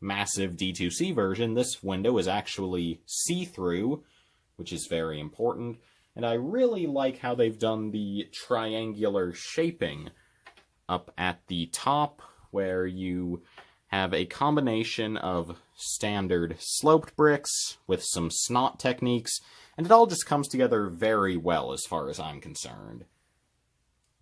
massive D2C version, this window is actually see-through, which is very important, and I really like how they've done the triangular shaping up at the top, where you have a combination of standard sloped bricks with some snot techniques, and it all just comes together very well as far as I'm concerned.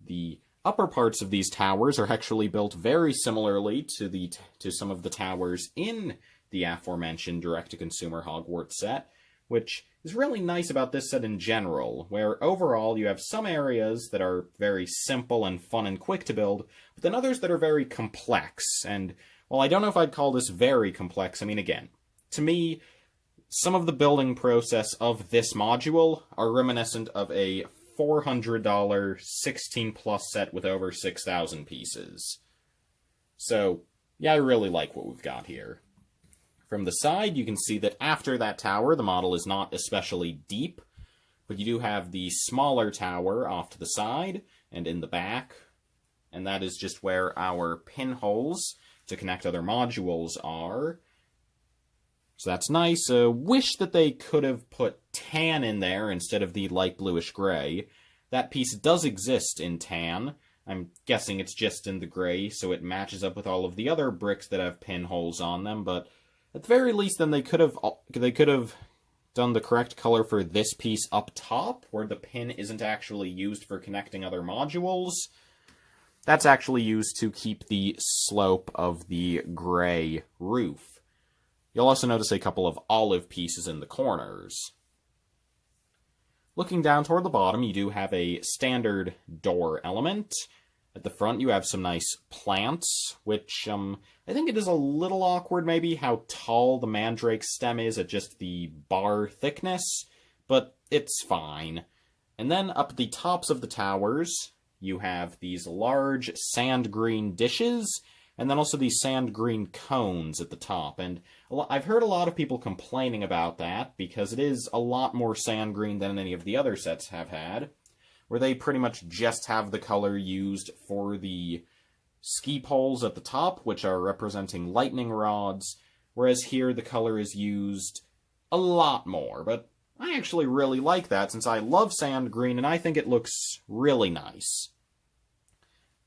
The upper parts of these towers are actually built very similarly to some of the towers in the aforementioned direct-to-consumer Hogwarts set, which is really nice about this set in general, where overall you have some areas that are very simple and fun and quick to build, but then others that are very complex. And while I don't know if I'd call this very complex, I mean, again, to me, some of the building process of this module are reminiscent of a $400 16+ set with over 6,000 pieces. So, yeah, I really like what we've got here. From the side, you can see that after that tower, the model is not especially deep, but you do have the smaller tower off to the side and in the back, and that is just where our pinholes to connect other modules are. So that's nice. Wish that they could have put tan in there instead of the light bluish gray. That piece does exist in tan. I'm guessing it's just in the gray, so it matches up with all of the other bricks that have pinholes on them, but at the very least, then they could have done the correct color for this piece up top, where the pin isn't actually used for connecting other modules. That's actually used to keep the slope of the gray roof. You'll also notice a couple of olive pieces in the corners. Looking down toward the bottom, you do have a standard door element. At the front, you have some nice plants, which, I think it is a little awkward, maybe, how tall the mandrake stem is at just the bar thickness, but it's fine. And then up at the tops of the towers, you have these large sand green dishes, and then also these sand green cones at the top. And I've heard a lot of people complaining about that, because it is a lot more sand green than any of the other sets have had, where they pretty much just have the color used for the ski poles at the top, which are representing lightning rods, whereas here the color is used a lot more. But I actually really like that, since I love sand green, and I think it looks really nice.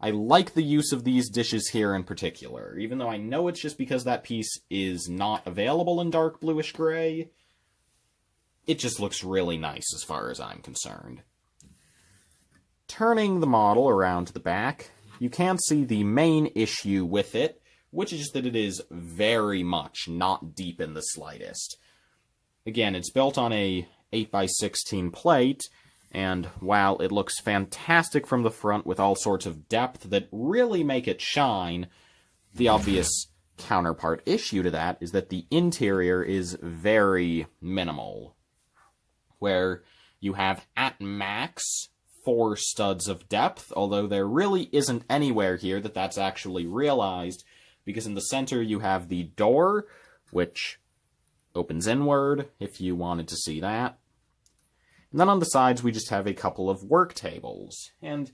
I like the use of these dishes here in particular, even though I know it's just because that piece is not available in dark bluish gray. It just looks really nice as far as I'm concerned. Turning the model around to the back, you can see the main issue with it, which is that it is very much not deep in the slightest. Again, it's built on a 8x16 plate, and while it looks fantastic from the front with all sorts of depth that really make it shine, the obvious counterpart issue to that is that the interior is very minimal, where you have at max 4 studs of depth, although there really isn't anywhere here that's actually realized, because in the center you have the door, which opens inward, if you wanted to see that. And then on the sides we just have a couple of work tables. And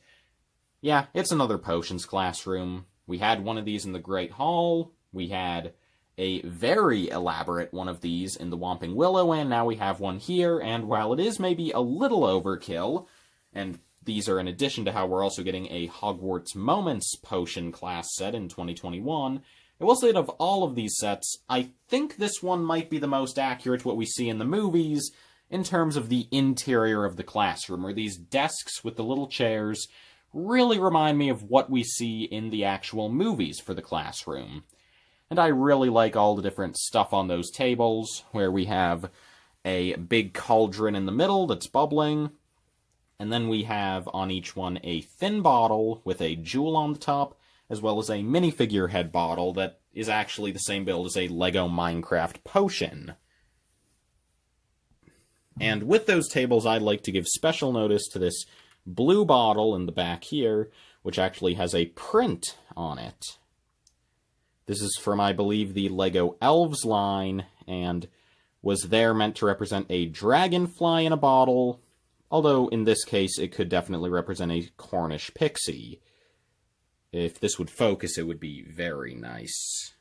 yeah, it's another potions classroom. We had one of these in the Great Hall, we had a very elaborate one of these in the Whomping Willow, and now we have one here, and while it is maybe a little overkill, and these are in addition to how we're also getting a Hogwarts Moments potion class set in 2021, I will say that of all of these sets, I think this one might be the most accurate to what we see in the movies in terms of the interior of the classroom, where these desks with the little chairs really remind me of what we see in the actual movies for the classroom. And I really like all the different stuff on those tables, where we have a big cauldron in the middle that's bubbling, and then we have on each one a thin bottle with a jewel on the top, as well as a minifigure head bottle that is actually the same build as a Lego Minecraft potion. And with those tables, I'd like to give special notice to this blue bottle in the back here, which actually has a print on it. This is from, I believe, the Lego Elves line, and was there meant to represent a dragonfly in a bottle, although in this case it could definitely represent a Cornish pixie. If this would focus, it would be very nice.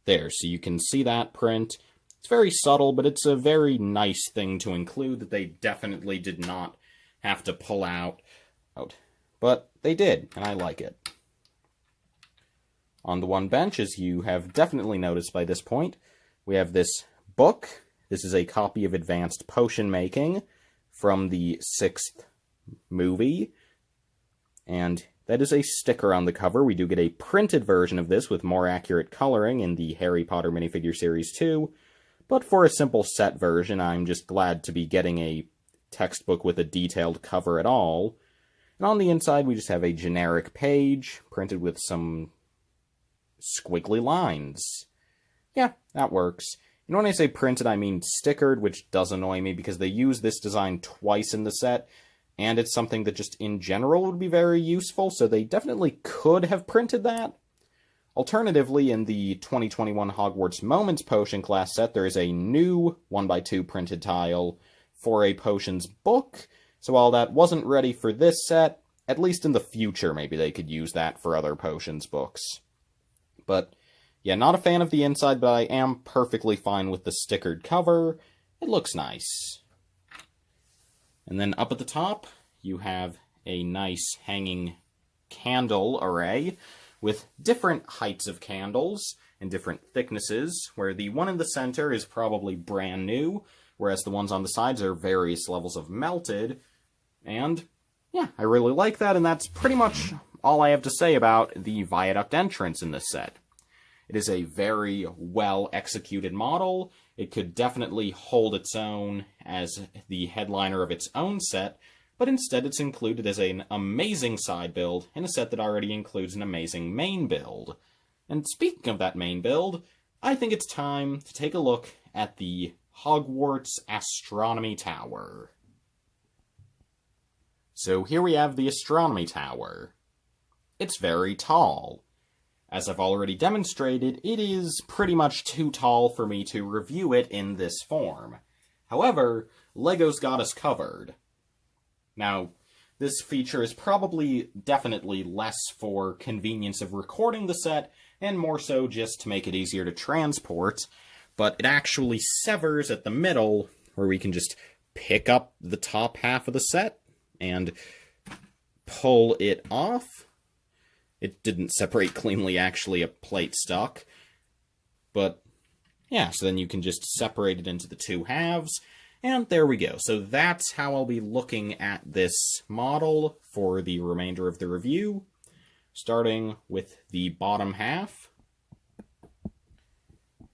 There, so you can see that print. It's very subtle, but it's a very nice thing to include that they definitely did not have to pull out. But they did, and I like it. On the one bench, as you have definitely noticed by this point, we have this book. This is a copy of Advanced Potion Making from the 6th movie, and that is a sticker on the cover. We do get a printed version of this with more accurate coloring in the Harry Potter minifigure series 2, but for a simple set version, I'm just glad to be getting a textbook with a detailed cover at all. And on the inside, we just have a generic page printed with some squiggly lines. Yeah, that works. And when I say printed, I mean stickered, which does annoy me because they use this design twice in the set, and it's something that just in general would be very useful, so they definitely could have printed that. Alternatively, in the 2021 Hogwarts Moments Potion class set, there is a new 1x2 printed tile for a potions book, so while that wasn't ready for this set, at least in the future maybe they could use that for other potions books. But yeah, not a fan of the inside, but I am perfectly fine with the stickered cover. It looks nice. And then up at the top, you have a nice hanging candle array with different heights of candles and different thicknesses, where the one in the center is probably brand new, whereas the ones on the sides are various levels of melted. And yeah, I really like that, and that's pretty much all I have to say about the Viaduct Entrance in this set. It is a very well-executed model. It could definitely hold its own as the headliner of its own set, but instead it's included as an amazing side build in a set that already includes an amazing main build. And speaking of that main build, I think it's time to take a look at the Hogwarts Astronomy Tower. So here we have the Astronomy Tower. It's very tall. As I've already demonstrated, it is pretty much too tall for me to review it in this form. However, LEGO's got us covered. Now, this feature is definitely less for convenience of recording the set, and more so just to make it easier to transport, but it actually severs at the middle, where we can just pick up the top half of the set and pull it off. It didn't separate cleanly, actually, a plate stuck. But, yeah, so then you can just separate it into the two halves, and there we go. So that's how I'll be looking at this model for the remainder of the review, starting with the bottom half,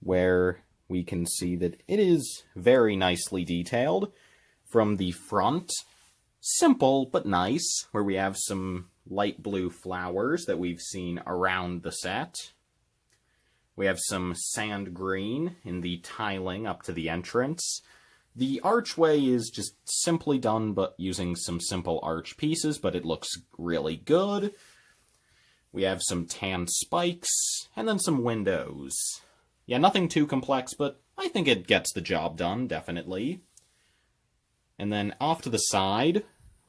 where we can see that it is very nicely detailed. From the front, simple but nice, where we have some light blue flowers that we've seen around the set. We have some sand green in the tiling up to the entrance. The archway is just simply done but using some simple arch pieces, but it looks really good. We have some tan spikes, and then some windows. Yeah, nothing too complex, but I think it gets the job done, definitely. And then off to the side,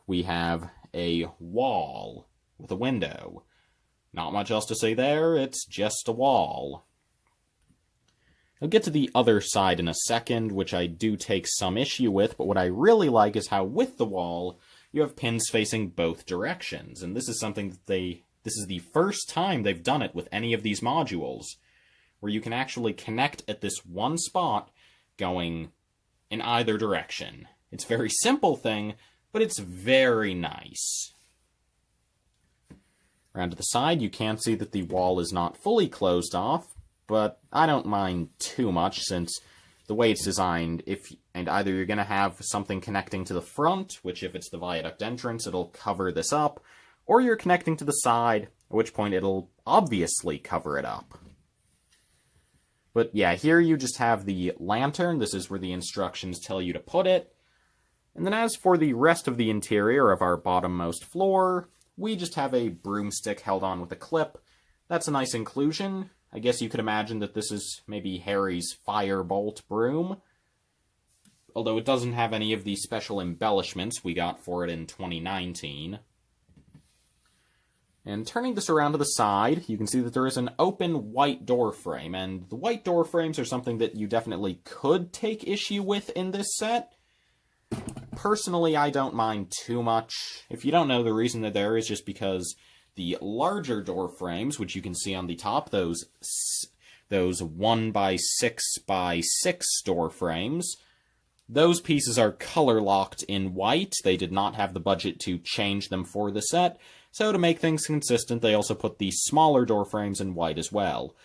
we have a wall with a window. Not much else to say there, it's just a wall. I'll get to the other side in a second, which I do take some issue with, but what I really like is how with the wall, you have pins facing both directions, and this is something that this is the first time they've done it with any of these modules, where you can actually connect at this one spot going in either direction. It's a very simple thing, but it's very nice. Around to the side, you can see that the wall is not fully closed off, but I don't mind too much since the way it's designed, either you're going to have something connecting to the front, which if it's the Viaduct Entrance, it'll cover this up, or you're connecting to the side, at which point it'll obviously cover it up. But yeah, here you just have the lantern. This is where the instructions tell you to put it. And then as for the rest of the interior of our bottommost floor, we just have a broomstick held on with a clip. That's a nice inclusion. I guess you could imagine that this is maybe Harry's firebolt broom. Although it doesn't have any of the special embellishments we got for it in 2019. And turning this around to the side, you can see that there is an open white door frame, and the white door frames are something that you definitely could take issue with in this set. Personally, I don't mind too much. If you don't know, the reason they're there is just because the larger door frames, which you can see on the top, those 1x6x6 door frames, those pieces are color-locked in white. They did not have the budget to change them for the set, so to make things consistent, they also put the smaller door frames in white as well.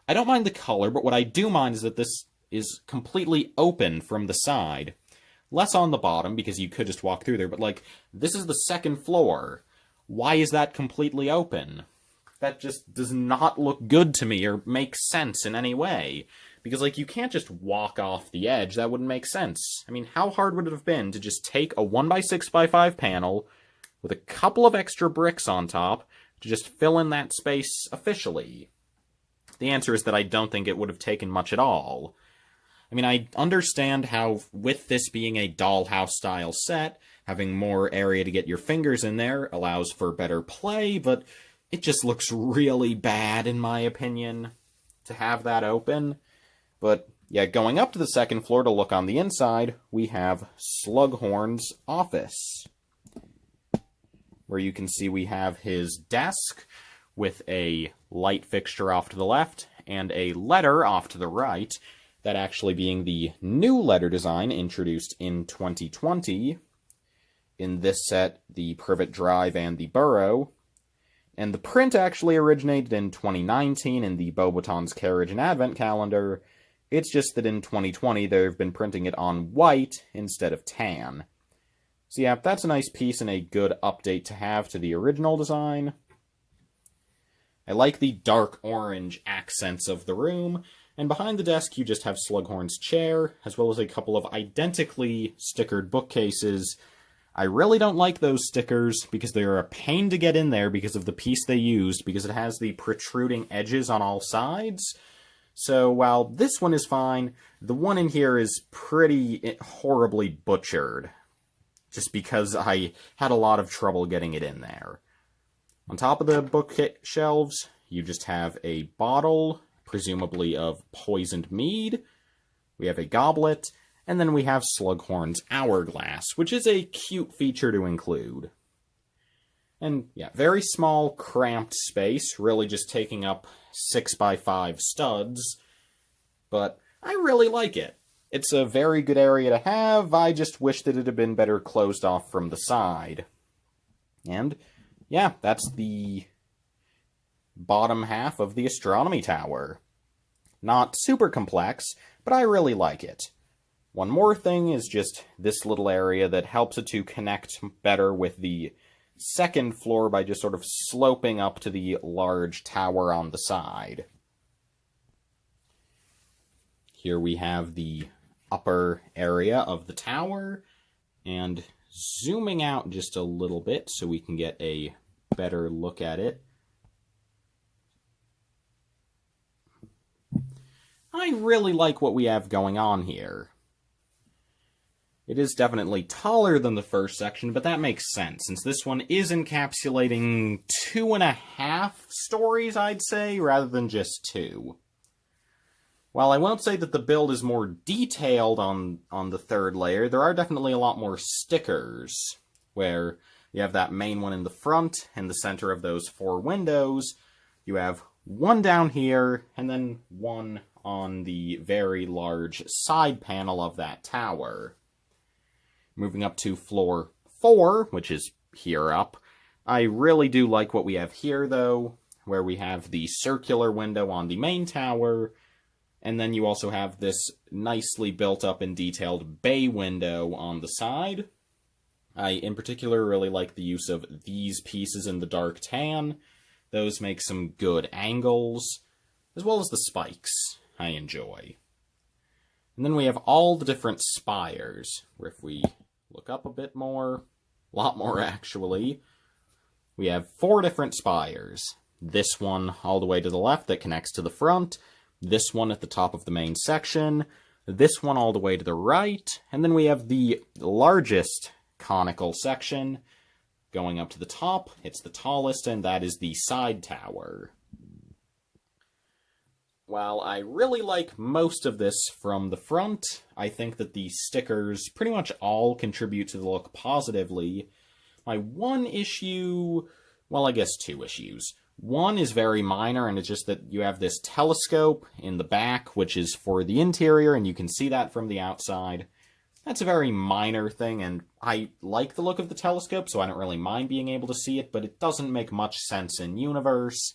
I don't mind the color, but what I do mind is that this is completely open from the side. Less on the bottom, because you could just walk through there, but, this is the second floor. Why is that completely open? That just does not look good to me or make sense in any way. Because, you can't just walk off the edge. That wouldn't make sense. I mean, how hard would it have been to just take a 1x6x5 panel with a couple of extra bricks on top to just fill in that space officially? The answer is that I don't think it would have taken much at all. I mean, I understand how, with this being a dollhouse-style set, having more area to get your fingers in there allows for better play, but it just looks really bad, in my opinion, to have that open. But, yeah, going up to the second floor to look on the inside, we have Slughorn's office, where you can see we have his desk with a light fixture off to the left and a letter off to the right, that actually being the new letter design introduced in 2020. In this set, the Privet Drive and the Burrow. And the print actually originated in 2019 in the Beauxbatons Carriage and Advent calendar. It's just that in 2020 they've been printing it on white instead of tan. So yeah, that's a nice piece and a good update to have to the original design. I like the dark orange accents of the room, and behind the desk you just have Slughorn's chair, as well as a couple of identically stickered bookcases. I really don't like those stickers, because they're a pain to get in there because of the piece they used, because it has the protruding edges on all sides. So while this one is fine, the one in here is pretty horribly butchered, just because I had a lot of trouble getting it in there. On top of the bookshelves, you just have a bottle, presumably of poisoned mead. We have a goblet, and then we have Slughorn's hourglass, which is a cute feature to include. And yeah, very small, cramped space, really just taking up 6x5 studs, but I really like it. It's a very good area to have, I just wish that it had been better closed off from the side. And yeah, that's the bottom half of the Astronomy Tower. Not super complex, but I really like it. One more thing is just this little area that helps it to connect better with the second floor by just sort of sloping up to the large tower on the side. Here we have the upper area of the tower, and zooming out just a little bit so we can get a better look at it. I really like what we have going on here. It is definitely taller than the first section, but that makes sense, since this one is encapsulating 2.5 stories, I'd say, rather than just 2. While I won't say that the build is more detailed on the third layer, there are definitely a lot more stickers, where you have that main one in the front, and the center of those 4 windows. You have one down here, and then one on the very large side panel of that tower. Moving up to floor 4, which is here up, I really do like what we have here, though, where we have the circular window on the main tower, and then you also have this nicely built up and detailed bay window on the side. I, in particular, really like the use of these pieces in the dark tan. Those make some good angles, as well as the spikes I enjoy. And then we have all the different spires, where if we look up a bit more, a lot more actually, we have 4 different spires. This one all the way to the left that connects to the front, this one at the top of the main section, this one all the way to the right, and then we have the largest conical section going up to the top. It's the tallest, and that is the side tower. While I really like most of this from the front, I think that the stickers pretty much all contribute to the look positively. My one issue, well, I guess 2 issues. One is very minor, and it's just that you have this telescope in the back, which is for the interior, and you can see that from the outside. That's a very minor thing, and I like the look of the telescope, so I don't really mind being able to see it, but it doesn't make much sense in universe.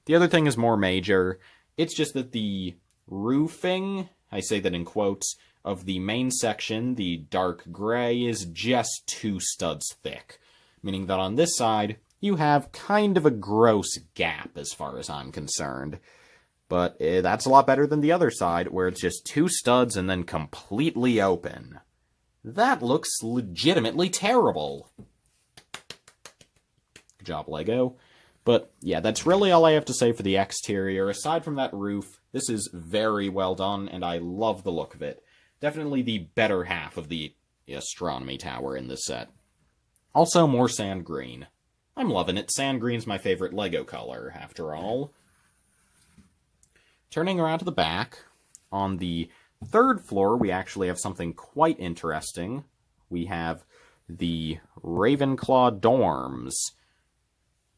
The other thing is more major. It's just that the roofing, I say that in quotes, of the main section, the dark gray, is just 2 studs thick. Meaning that on this side, you have kind of a gross gap as far as I'm concerned. But that's a lot better than the other side, where it's just 2 studs and then completely open. That looks legitimately terrible. Good job, Lego. But yeah, that's really all I have to say for the exterior. Aside from that roof, this is very well done, and I love the look of it. Definitely the better half of the Astronomy Tower in this set. Also, more sand green. I'm loving it. Sand green's my favorite Lego color, after all. Turning around to the back, on the 3rd floor, we actually have something quite interesting. We have the Ravenclaw dorms.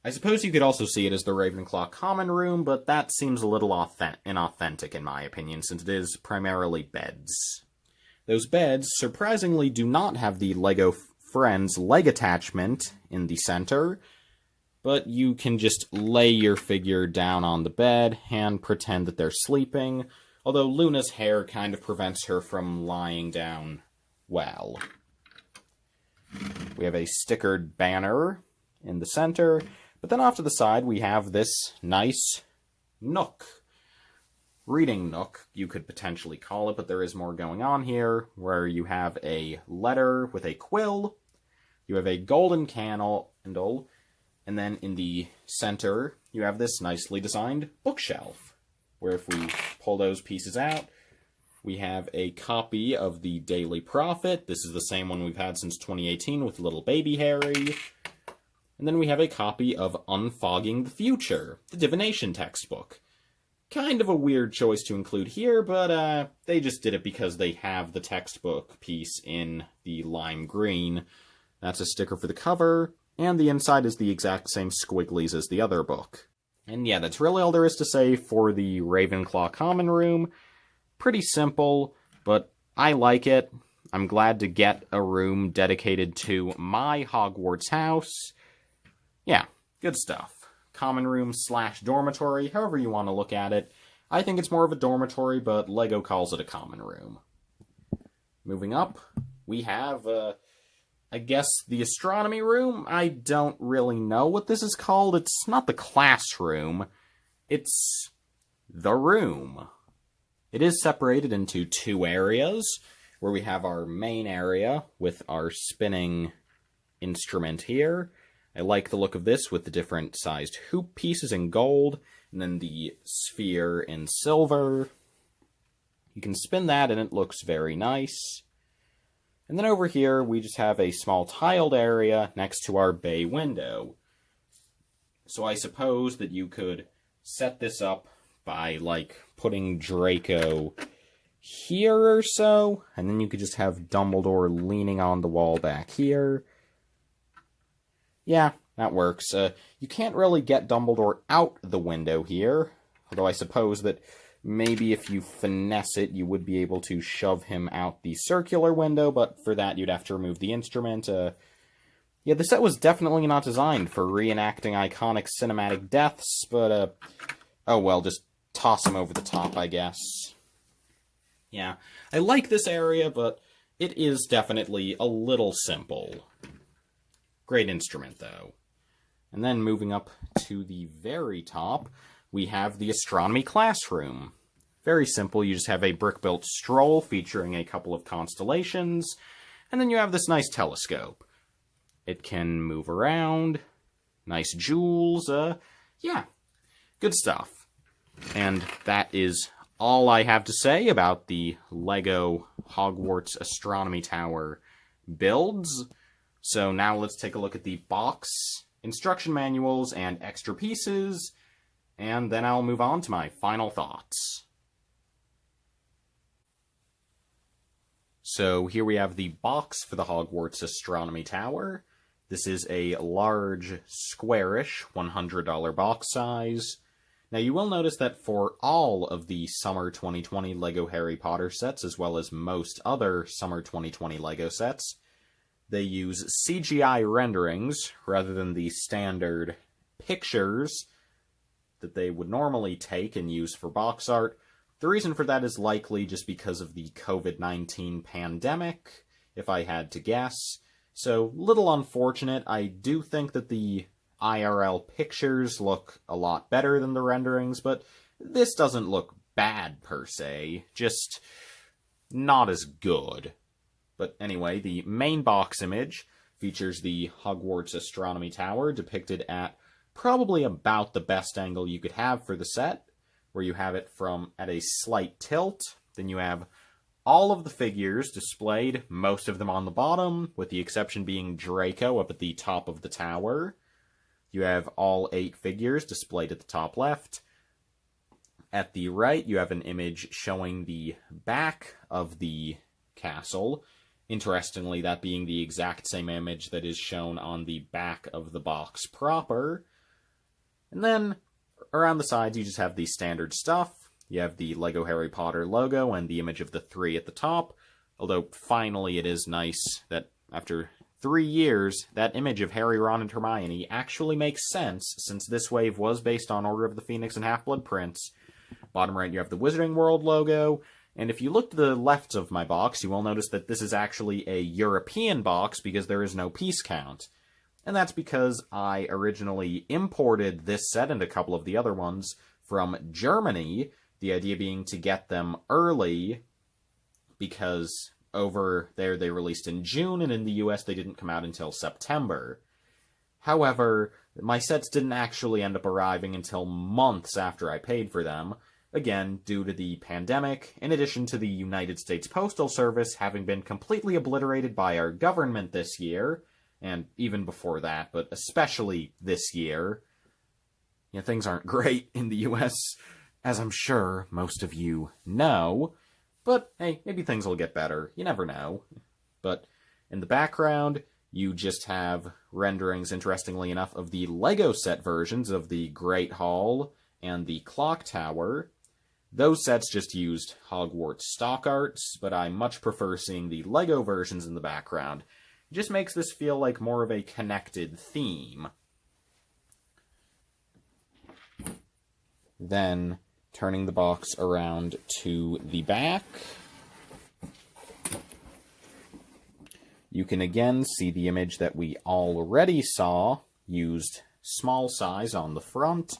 I suppose you could also see it as the Ravenclaw common room, but that seems a little inauthentic in my opinion, since it is primarily beds. Those beds, surprisingly, do not have the Lego Friends leg attachment in the center, but you can just lay your figure down on the bed and pretend that they're sleeping, although Luna's hair kind of prevents her from lying down well. We have a stickered banner in the center, but then off to the side we have this nice nook. Reading nook, you could potentially call it, but there is more going on here, where you have a letter with a quill, you have a golden candle, and then in the center, you have this nicely designed bookshelf, where if we pull those pieces out, we have a copy of the Daily Prophet. This is the same one we've had since 2018 with little baby Harry. And then we have a copy of Unfogging the Future, the divination textbook. Kind of a weird choice to include here, but they just did it because they have the textbook piece in the lime green. That's a sticker for the cover, and the inside is the exact same squigglies as the other book. And yeah, that's really all there is to say for the Ravenclaw Common Room. Pretty simple, but I like it. I'm glad to get a room dedicated to my Hogwarts house. Yeah, good stuff. Common room / dormitory, however you want to look at it. I think it's more of a dormitory, but LEGO calls it a common room. Moving up, we have, I guess, the astronomy room. I don't really know what this is called. It's not the classroom. It's the room. It is separated into two areas, where we have our main area with our spinning instrument here. I like the look of this with the different sized hoop pieces in gold, and then the sphere in silver. You can spin that and it looks very nice. And then over here, we just have a small tiled area next to our bay window. So I suppose that you could set this up by, like, putting Draco here or so, and then you could just have Dumbledore leaning on the wall back here. Yeah, that works. You can't really get Dumbledore out the window here, although I suppose that maybe if you finesse it, you would be able to shove him out the circular window, but for that you'd have to remove the instrument. Yeah, the set was definitely not designed for reenacting iconic cinematic deaths, but, oh well, just toss him over the top, I guess. Yeah, I like this area, but it is definitely a little simple. Great instrument, though. And then moving up to the very top, we have the Astronomy Classroom. Very simple, you just have a brick-built stroll featuring a couple of constellations, and then you have this nice telescope. It can move around, nice jewels, yeah, good stuff. And that is all I have to say about the LEGO Hogwarts Astronomy Tower builds. So now let's take a look at the box, instruction manuals, and extra pieces, and then I'll move on to my final thoughts. So here we have the box for the Hogwarts Astronomy Tower. This is a large, squarish, $100 box size. Now you will notice that for all of the Summer 2020 LEGO Harry Potter sets, as well as most other Summer 2020 LEGO sets, they use CGI renderings rather than the standard pictures that they would normally take and use for box art. The reason for that is likely just because of the COVID-19 pandemic, if I had to guess. So, little unfortunate. I do think that the IRL pictures look a lot better than the renderings, but this doesn't look bad per se, just not as good. But anyway, the main box image features the Hogwarts Astronomy Tower depicted at probably about the best angle you could have for the set, where you have it from at a slight tilt. Then you have all of the figures displayed, most of them on the bottom, with the exception being Draco up at the top of the tower. You have all 8 figures displayed at the top left. At the right, you have an image showing the back of the castle. Interestingly, that being the exact same image that is shown on the back of the box proper. And then, around the sides, you just have the standard stuff. You have the LEGO Harry Potter logo and the image of the 3 at the top. Although, finally, it is nice that after 3 years, that image of Harry, Ron, and Hermione actually makes sense, since this wave was based on Order of the Phoenix and Half-Blood Prince. Bottom right, you have the Wizarding World logo, and if you look to the left of my box, you will notice that this is actually a European box because there is no piece count. And that's because I originally imported this set and a couple of the other ones from Germany, the idea being to get them early, because over there they released in June, and in the US they didn't come out until September. However, my sets didn't actually end up arriving until months after I paid for them, again due to the pandemic, in addition to the United States Postal Service having been completely obliterated by our government this year, and even before that, but especially this year. Yeah, things aren't great in the US, as I'm sure most of you know. But, hey, maybe things will get better. You never know. But in the background, you just have renderings, interestingly enough, of the Lego set versions of the Great Hall and the Clock Tower. Those sets just used Hogwarts stock arts, but I much prefer seeing the Lego versions in the background. It just makes this feel like more of a connected theme. Then, turning the box around to the back, you can again see the image that we already saw, used small size on the front,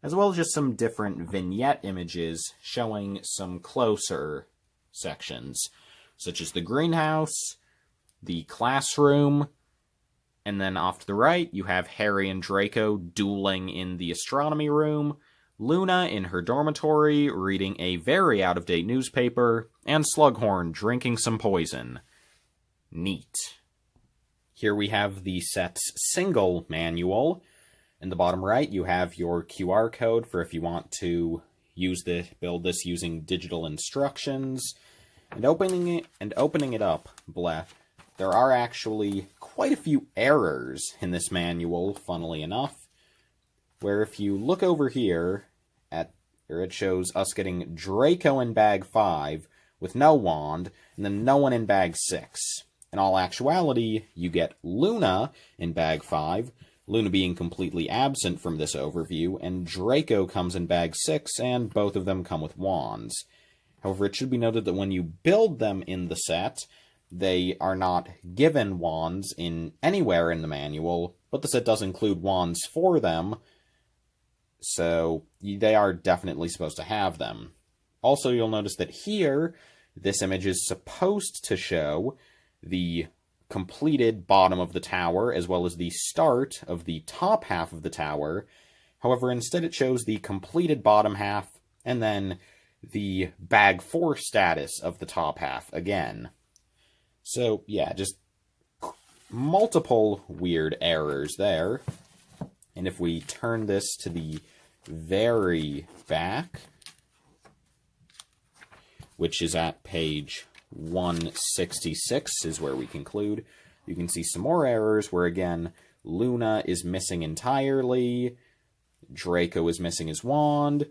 as well as just some different vignette images showing some closer sections, such as the greenhouse, the classroom, and then off to the right, you have Harry and Draco dueling in the astronomy room, Luna in her dormitory reading a very out-of-date newspaper, and Slughorn drinking some poison. Neat. Here we have the set's single manual. In the bottom right, you have your QR code for if you want to build this using digital instructions. And opening it up, there are actually quite a few errors in this manual, funnily enough, where if you look over here, it shows us getting Draco in bag 5 with no wand, and then no one in bag 6. In all actuality, you get Luna in bag 5, Luna being completely absent from this overview, and Draco comes in bag 6, and both of them come with wands. However, it should be noted that when you build them in the set, they are not given wands anywhere in the manual, but the set does include wands for them, so they are definitely supposed to have them. Also, you'll notice that here, this image is supposed to show the completed bottom of the tower, as well as the start of the top half of the tower. However, instead it shows the completed bottom half, and then the bag 4 status of the top half again. So, yeah, just multiple weird errors there. And if we turn this to the very back, which is at page 166, is where we conclude, you can see some more errors where, again, Luna is missing entirely, Draco is missing his wand,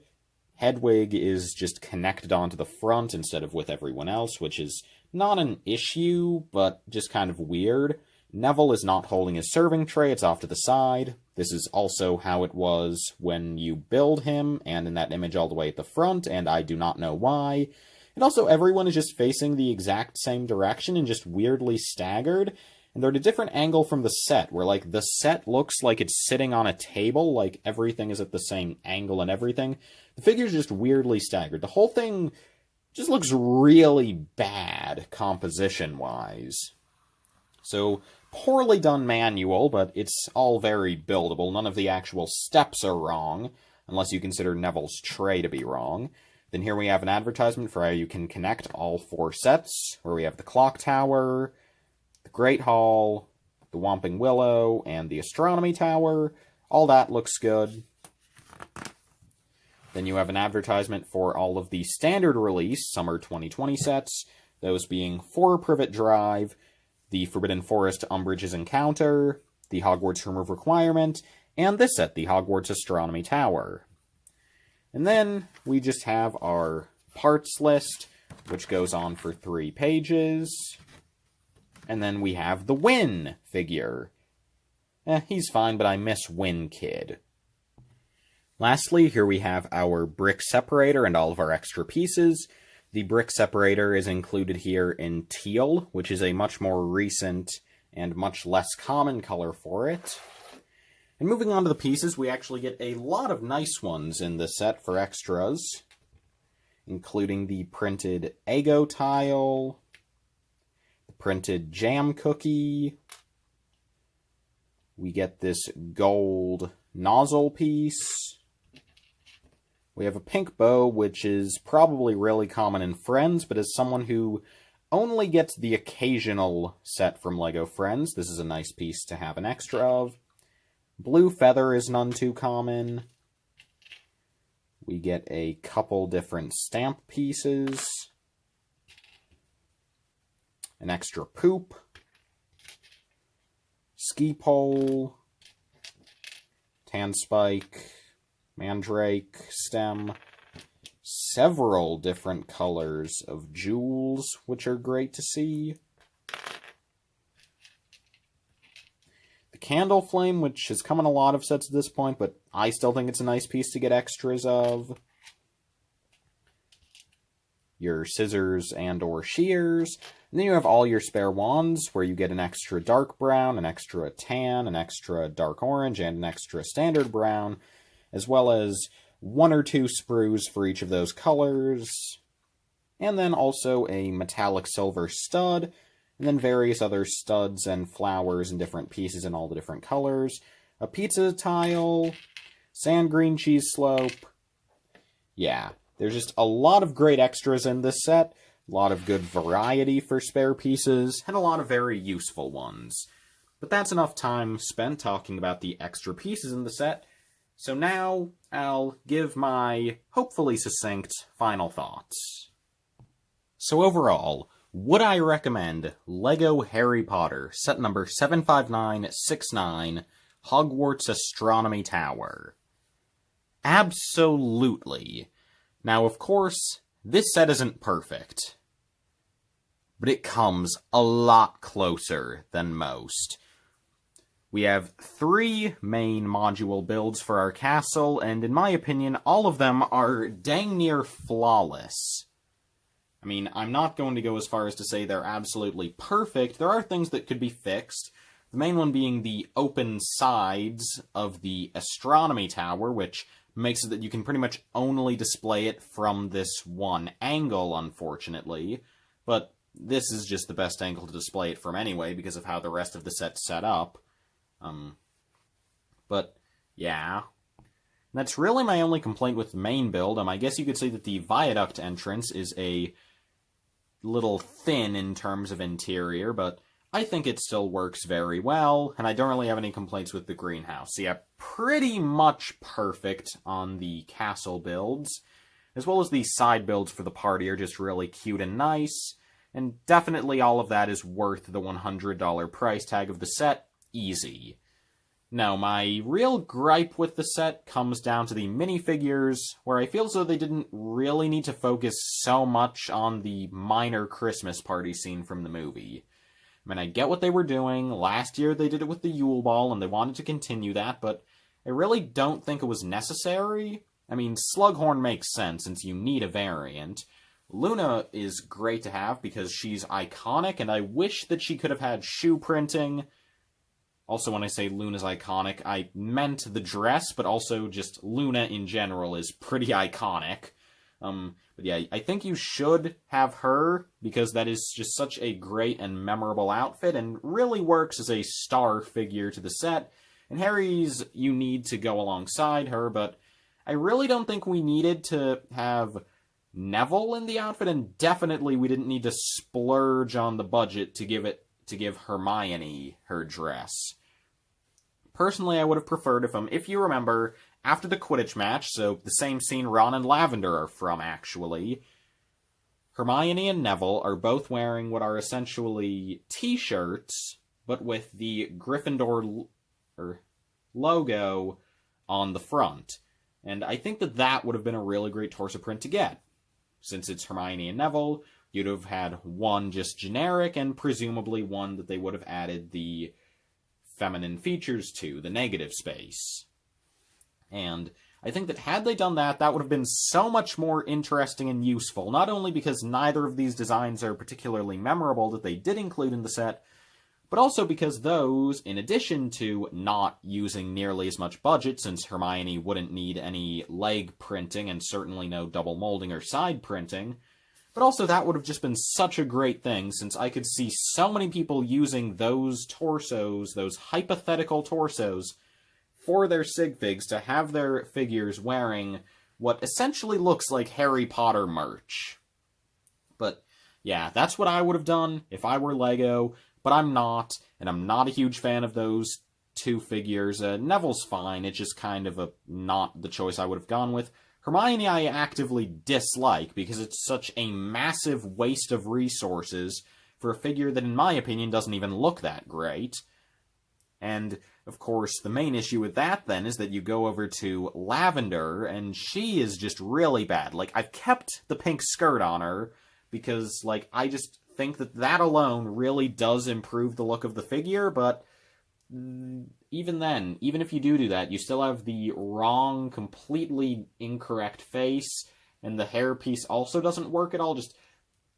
Hedwig is just connected onto the front instead of with everyone else, which is not an issue, but just kind of weird. Neville is not holding his serving tray, it's off to the side. This is also how it was when you build him, and in that image all the way at the front, and I do not know why. And also, everyone is just facing the exact same direction and just weirdly staggered. And they're at a different angle from the set, where, like, the set looks like it's sitting on a table, like, everything is at the same angle and everything. The figure's just weirdly staggered. The whole thing just looks really bad, composition-wise. So, poorly done manual, but it's all very buildable. None of the actual steps are wrong, unless you consider Neville's tray to be wrong. Then here we have an advertisement for how you can connect all 4 sets, where we have the Clock Tower, the Great Hall, the Whomping Willow, and the Astronomy Tower. All that looks good. Then you have an advertisement for all of the standard release Summer 2020 sets, those being 4 Privet Drive, the Forbidden Forest Umbridge's Encounter, the Hogwarts Room of Requirement, and this set, the Hogwarts Astronomy Tower. And then we just have our parts list, which goes on for 3 pages. And then we have the Win figure. He's fine, but I miss Win Kid. Lastly, here we have our brick separator and all of our extra pieces. The brick separator is included here in teal, which is a much more recent and much less common color for it. And moving on to the pieces, we actually get a lot of nice ones in this set for extras, including the printed Eggo tile, the printed jam cookie. We get this gold nozzle piece. We have a pink bow, which is probably really common in Friends, but as someone who only gets the occasional set from LEGO Friends, this is a nice piece to have an extra of. Blue feather is none too common. We get a couple different stamp pieces. An extra poop. Ski pole. Tanspike. Mandrake stem. Several different colors of jewels, which are great to see. The candle flame, which has come in a lot of sets at this point, but I still think it's a nice piece to get extras of. Your scissors and or shears. And then you have all your spare wands, where you get an extra dark brown, an extra tan, an extra dark orange, and an extra standard brown, as well as one or two sprues for each of those colors. And then also a metallic silver stud, and then various other studs and flowers and different pieces in all the different colors. A pizza tile, sand green cheese slope. Yeah, there's just a lot of great extras in this set, a lot of good variety for spare pieces, and a lot of very useful ones. But that's enough time spent talking about the extra pieces in the set, so now I'll give my hopefully succinct final thoughts. So overall, would I recommend LEGO Harry Potter set number 75969, Hogwarts Astronomy Tower? Absolutely. Now, of course, this set isn't perfect, but it comes a lot closer than most. We have 3 main module builds for our castle, and in my opinion, all of them are dang near flawless. I mean, I'm not going to go as far as to say they're absolutely perfect. There are things that could be fixed. The main one being the open sides of the astronomy tower, which makes it that you can pretty much only display it from this one angle, unfortunately. But this is just the best angle to display it from anyway, because of how the rest of the set's set up. But, yeah. That's really my only complaint with the main build. I guess you could say that the Viaduct Entrance is a little thin in terms of interior, but I think it still works very well, and I don't really have any complaints with the greenhouse. Yeah, pretty much perfect on the castle builds, as well as the side builds for the party are just really cute and nice, and definitely all of that is worth the $100 price tag of the set, easy. Now, my real gripe with the set comes down to the minifigures, where I feel as though they didn't really need to focus so much on the minor Christmas party scene from the movie. I mean, I get what they were doing. Last year they did it with the Yule Ball, and they wanted to continue that, but I really don't think it was necessary. I mean, Slughorn makes sense, since you need a variant. Luna is great to have, because she's iconic, and I wish that she could have had shoe printing. Also, when I say Luna's iconic, I meant the dress, but also just Luna in general is pretty iconic. But yeah, I think you should have her, because that is just such a great and memorable outfit, and really works as a star figure to the set. And Harry's, you need to go alongside her, but I really don't think we needed to have Neville in the outfit, and definitely we didn't need to splurge on the budget to give Hermione her dress. Personally, I would have preferred if you remember, after the Quidditch match, so the same scene Ron and Lavender are from, actually, Hermione and Neville are both wearing what are essentially t-shirts, but with the Gryffindor logo on the front. And I think that would have been a really great torso print to get. since it's Hermione and Neville, you'd have had one just generic, and presumably one that they would have added the feminine features to, the negative space. And I think that had they done that, that would have been so much more interesting and useful, not only because neither of these designs are particularly memorable that they did include in the set, but also because those, in addition to not using nearly as much budget, since Hermione wouldn't need any leg printing and certainly no double molding or side printing, but also that would have just been such a great thing, since I could see so many people using those torsos, those hypothetical torsos, for their sig figs to have their figures wearing what essentially looks like Harry Potter merch. But yeah, that's what I would have done if I were LEGO, but I'm not, and I'm not a huge fan of those two figures. Neville's fine, it's just kind of not the choice I would have gone with. Hermione I actively dislike because it's such a massive waste of resources for a figure that, in my opinion, doesn't even look that great. And, of course, the main issue with that, then, is that you go over to Lavender, and she is just really bad. Like, I've kept the pink skirt on her, because, like, I just think that that alone really does improve the look of the figure, but even then, even if you do that, you still have the wrong, completely incorrect face, and the hairpiece also doesn't work at all. Just,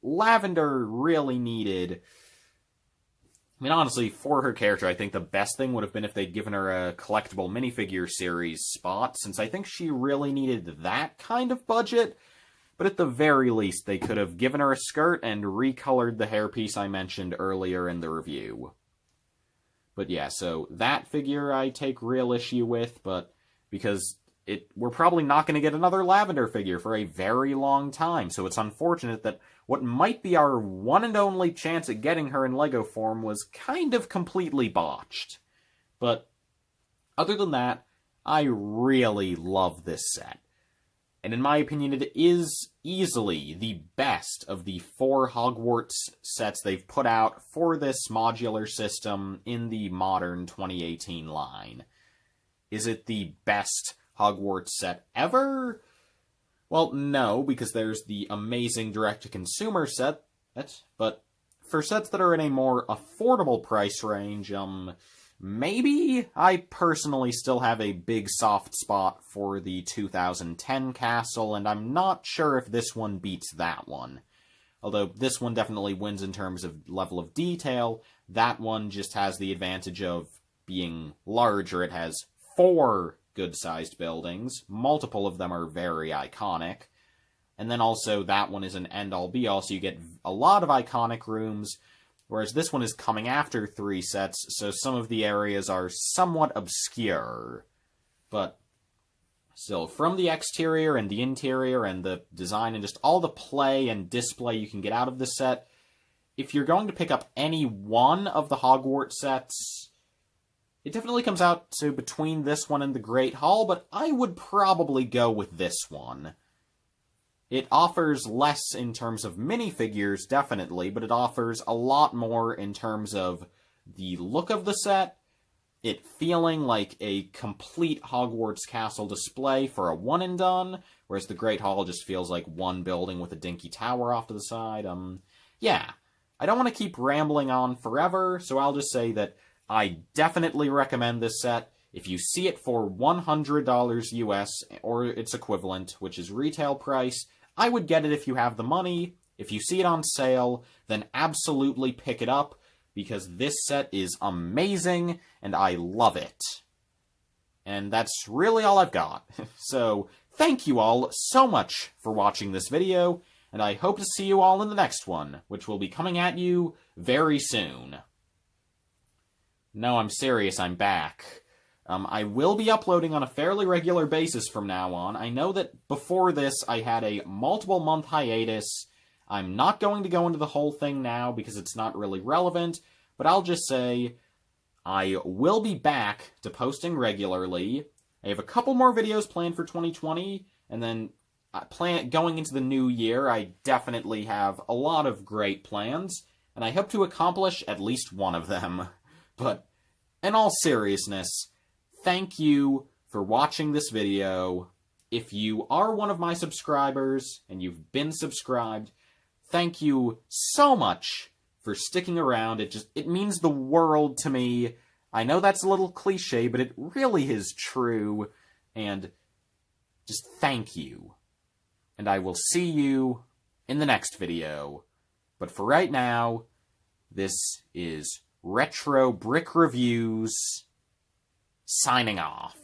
Lavender really needed... I mean, honestly, for her character, I think the best thing would have been if they'd given her a collectible minifigure series spot, since I think she really needed that kind of budget. But at the very least, they could have given her a skirt and recolored the hairpiece I mentioned earlier in the review. But yeah, so that figure I take real issue with, but because we're probably not going to get another Lavender figure for a very long time, so it's unfortunate that what might be our one and only chance at getting her in LEGO form was kind of completely botched. But other than that, I really love this set. And in my opinion, it is easily the best of the 4 Hogwarts sets they've put out for this modular system in the modern 2018 line. Is it the best Hogwarts set ever? Well, no, because there's the amazing direct-to-consumer set, but for sets that are in a more affordable price range, maybe. I personally still have a big soft spot for the 2010 Castle, and I'm not sure if this one beats that one. Although this one definitely wins in terms of level of detail, that one just has the advantage of being larger. It has 4 good-sized buildings. Multiple of them are very iconic. And then also, that one is an end-all be-all, so you get a lot of iconic rooms, whereas this one is coming after 3 sets, so some of the areas are somewhat obscure. But still, from the exterior and the interior and the design and just all the play and display you can get out of this set, if you're going to pick up any one of the Hogwarts sets, it definitely comes out to between this one and the Great Hall, but I would probably go with this one. It offers less in terms of minifigures, definitely, but it offers a lot more in terms of the look of the set, it feeling like a complete Hogwarts Castle display for a one-and-done, whereas the Great Hall just feels like one building with a dinky tower off to the side. Yeah, I don't want to keep rambling on forever, so I'll just say that I definitely recommend this set. If you see it for $100 US, or its equivalent, which is retail price, I would get it if you have the money. If you see it on sale, then absolutely pick it up, because this set is amazing, and I love it. And that's really all I've got. So, thank you all so much for watching this video, and I hope to see you all in the next one, which will be coming at you very soon. No, I'm serious, I'm back. I will be uploading on a fairly regular basis from now on. I know that before this, I had a multiple-month hiatus. I'm not going to go into the whole thing now because it's not really relevant, but I'll just say I will be back to posting regularly. I have a couple more videos planned for 2020, and then going into the new year, I definitely have a lot of great plans, and I hope to accomplish at least one of them. But in all seriousness, thank you for watching this video. if you are one of my subscribers, and you've been subscribed, thank you so much for sticking around. It means the world to me. I know that's a little cliche, but it really is true. And just thank you. And I will see you in the next video. But for right now, this is Retro Brick Reviews, signing off.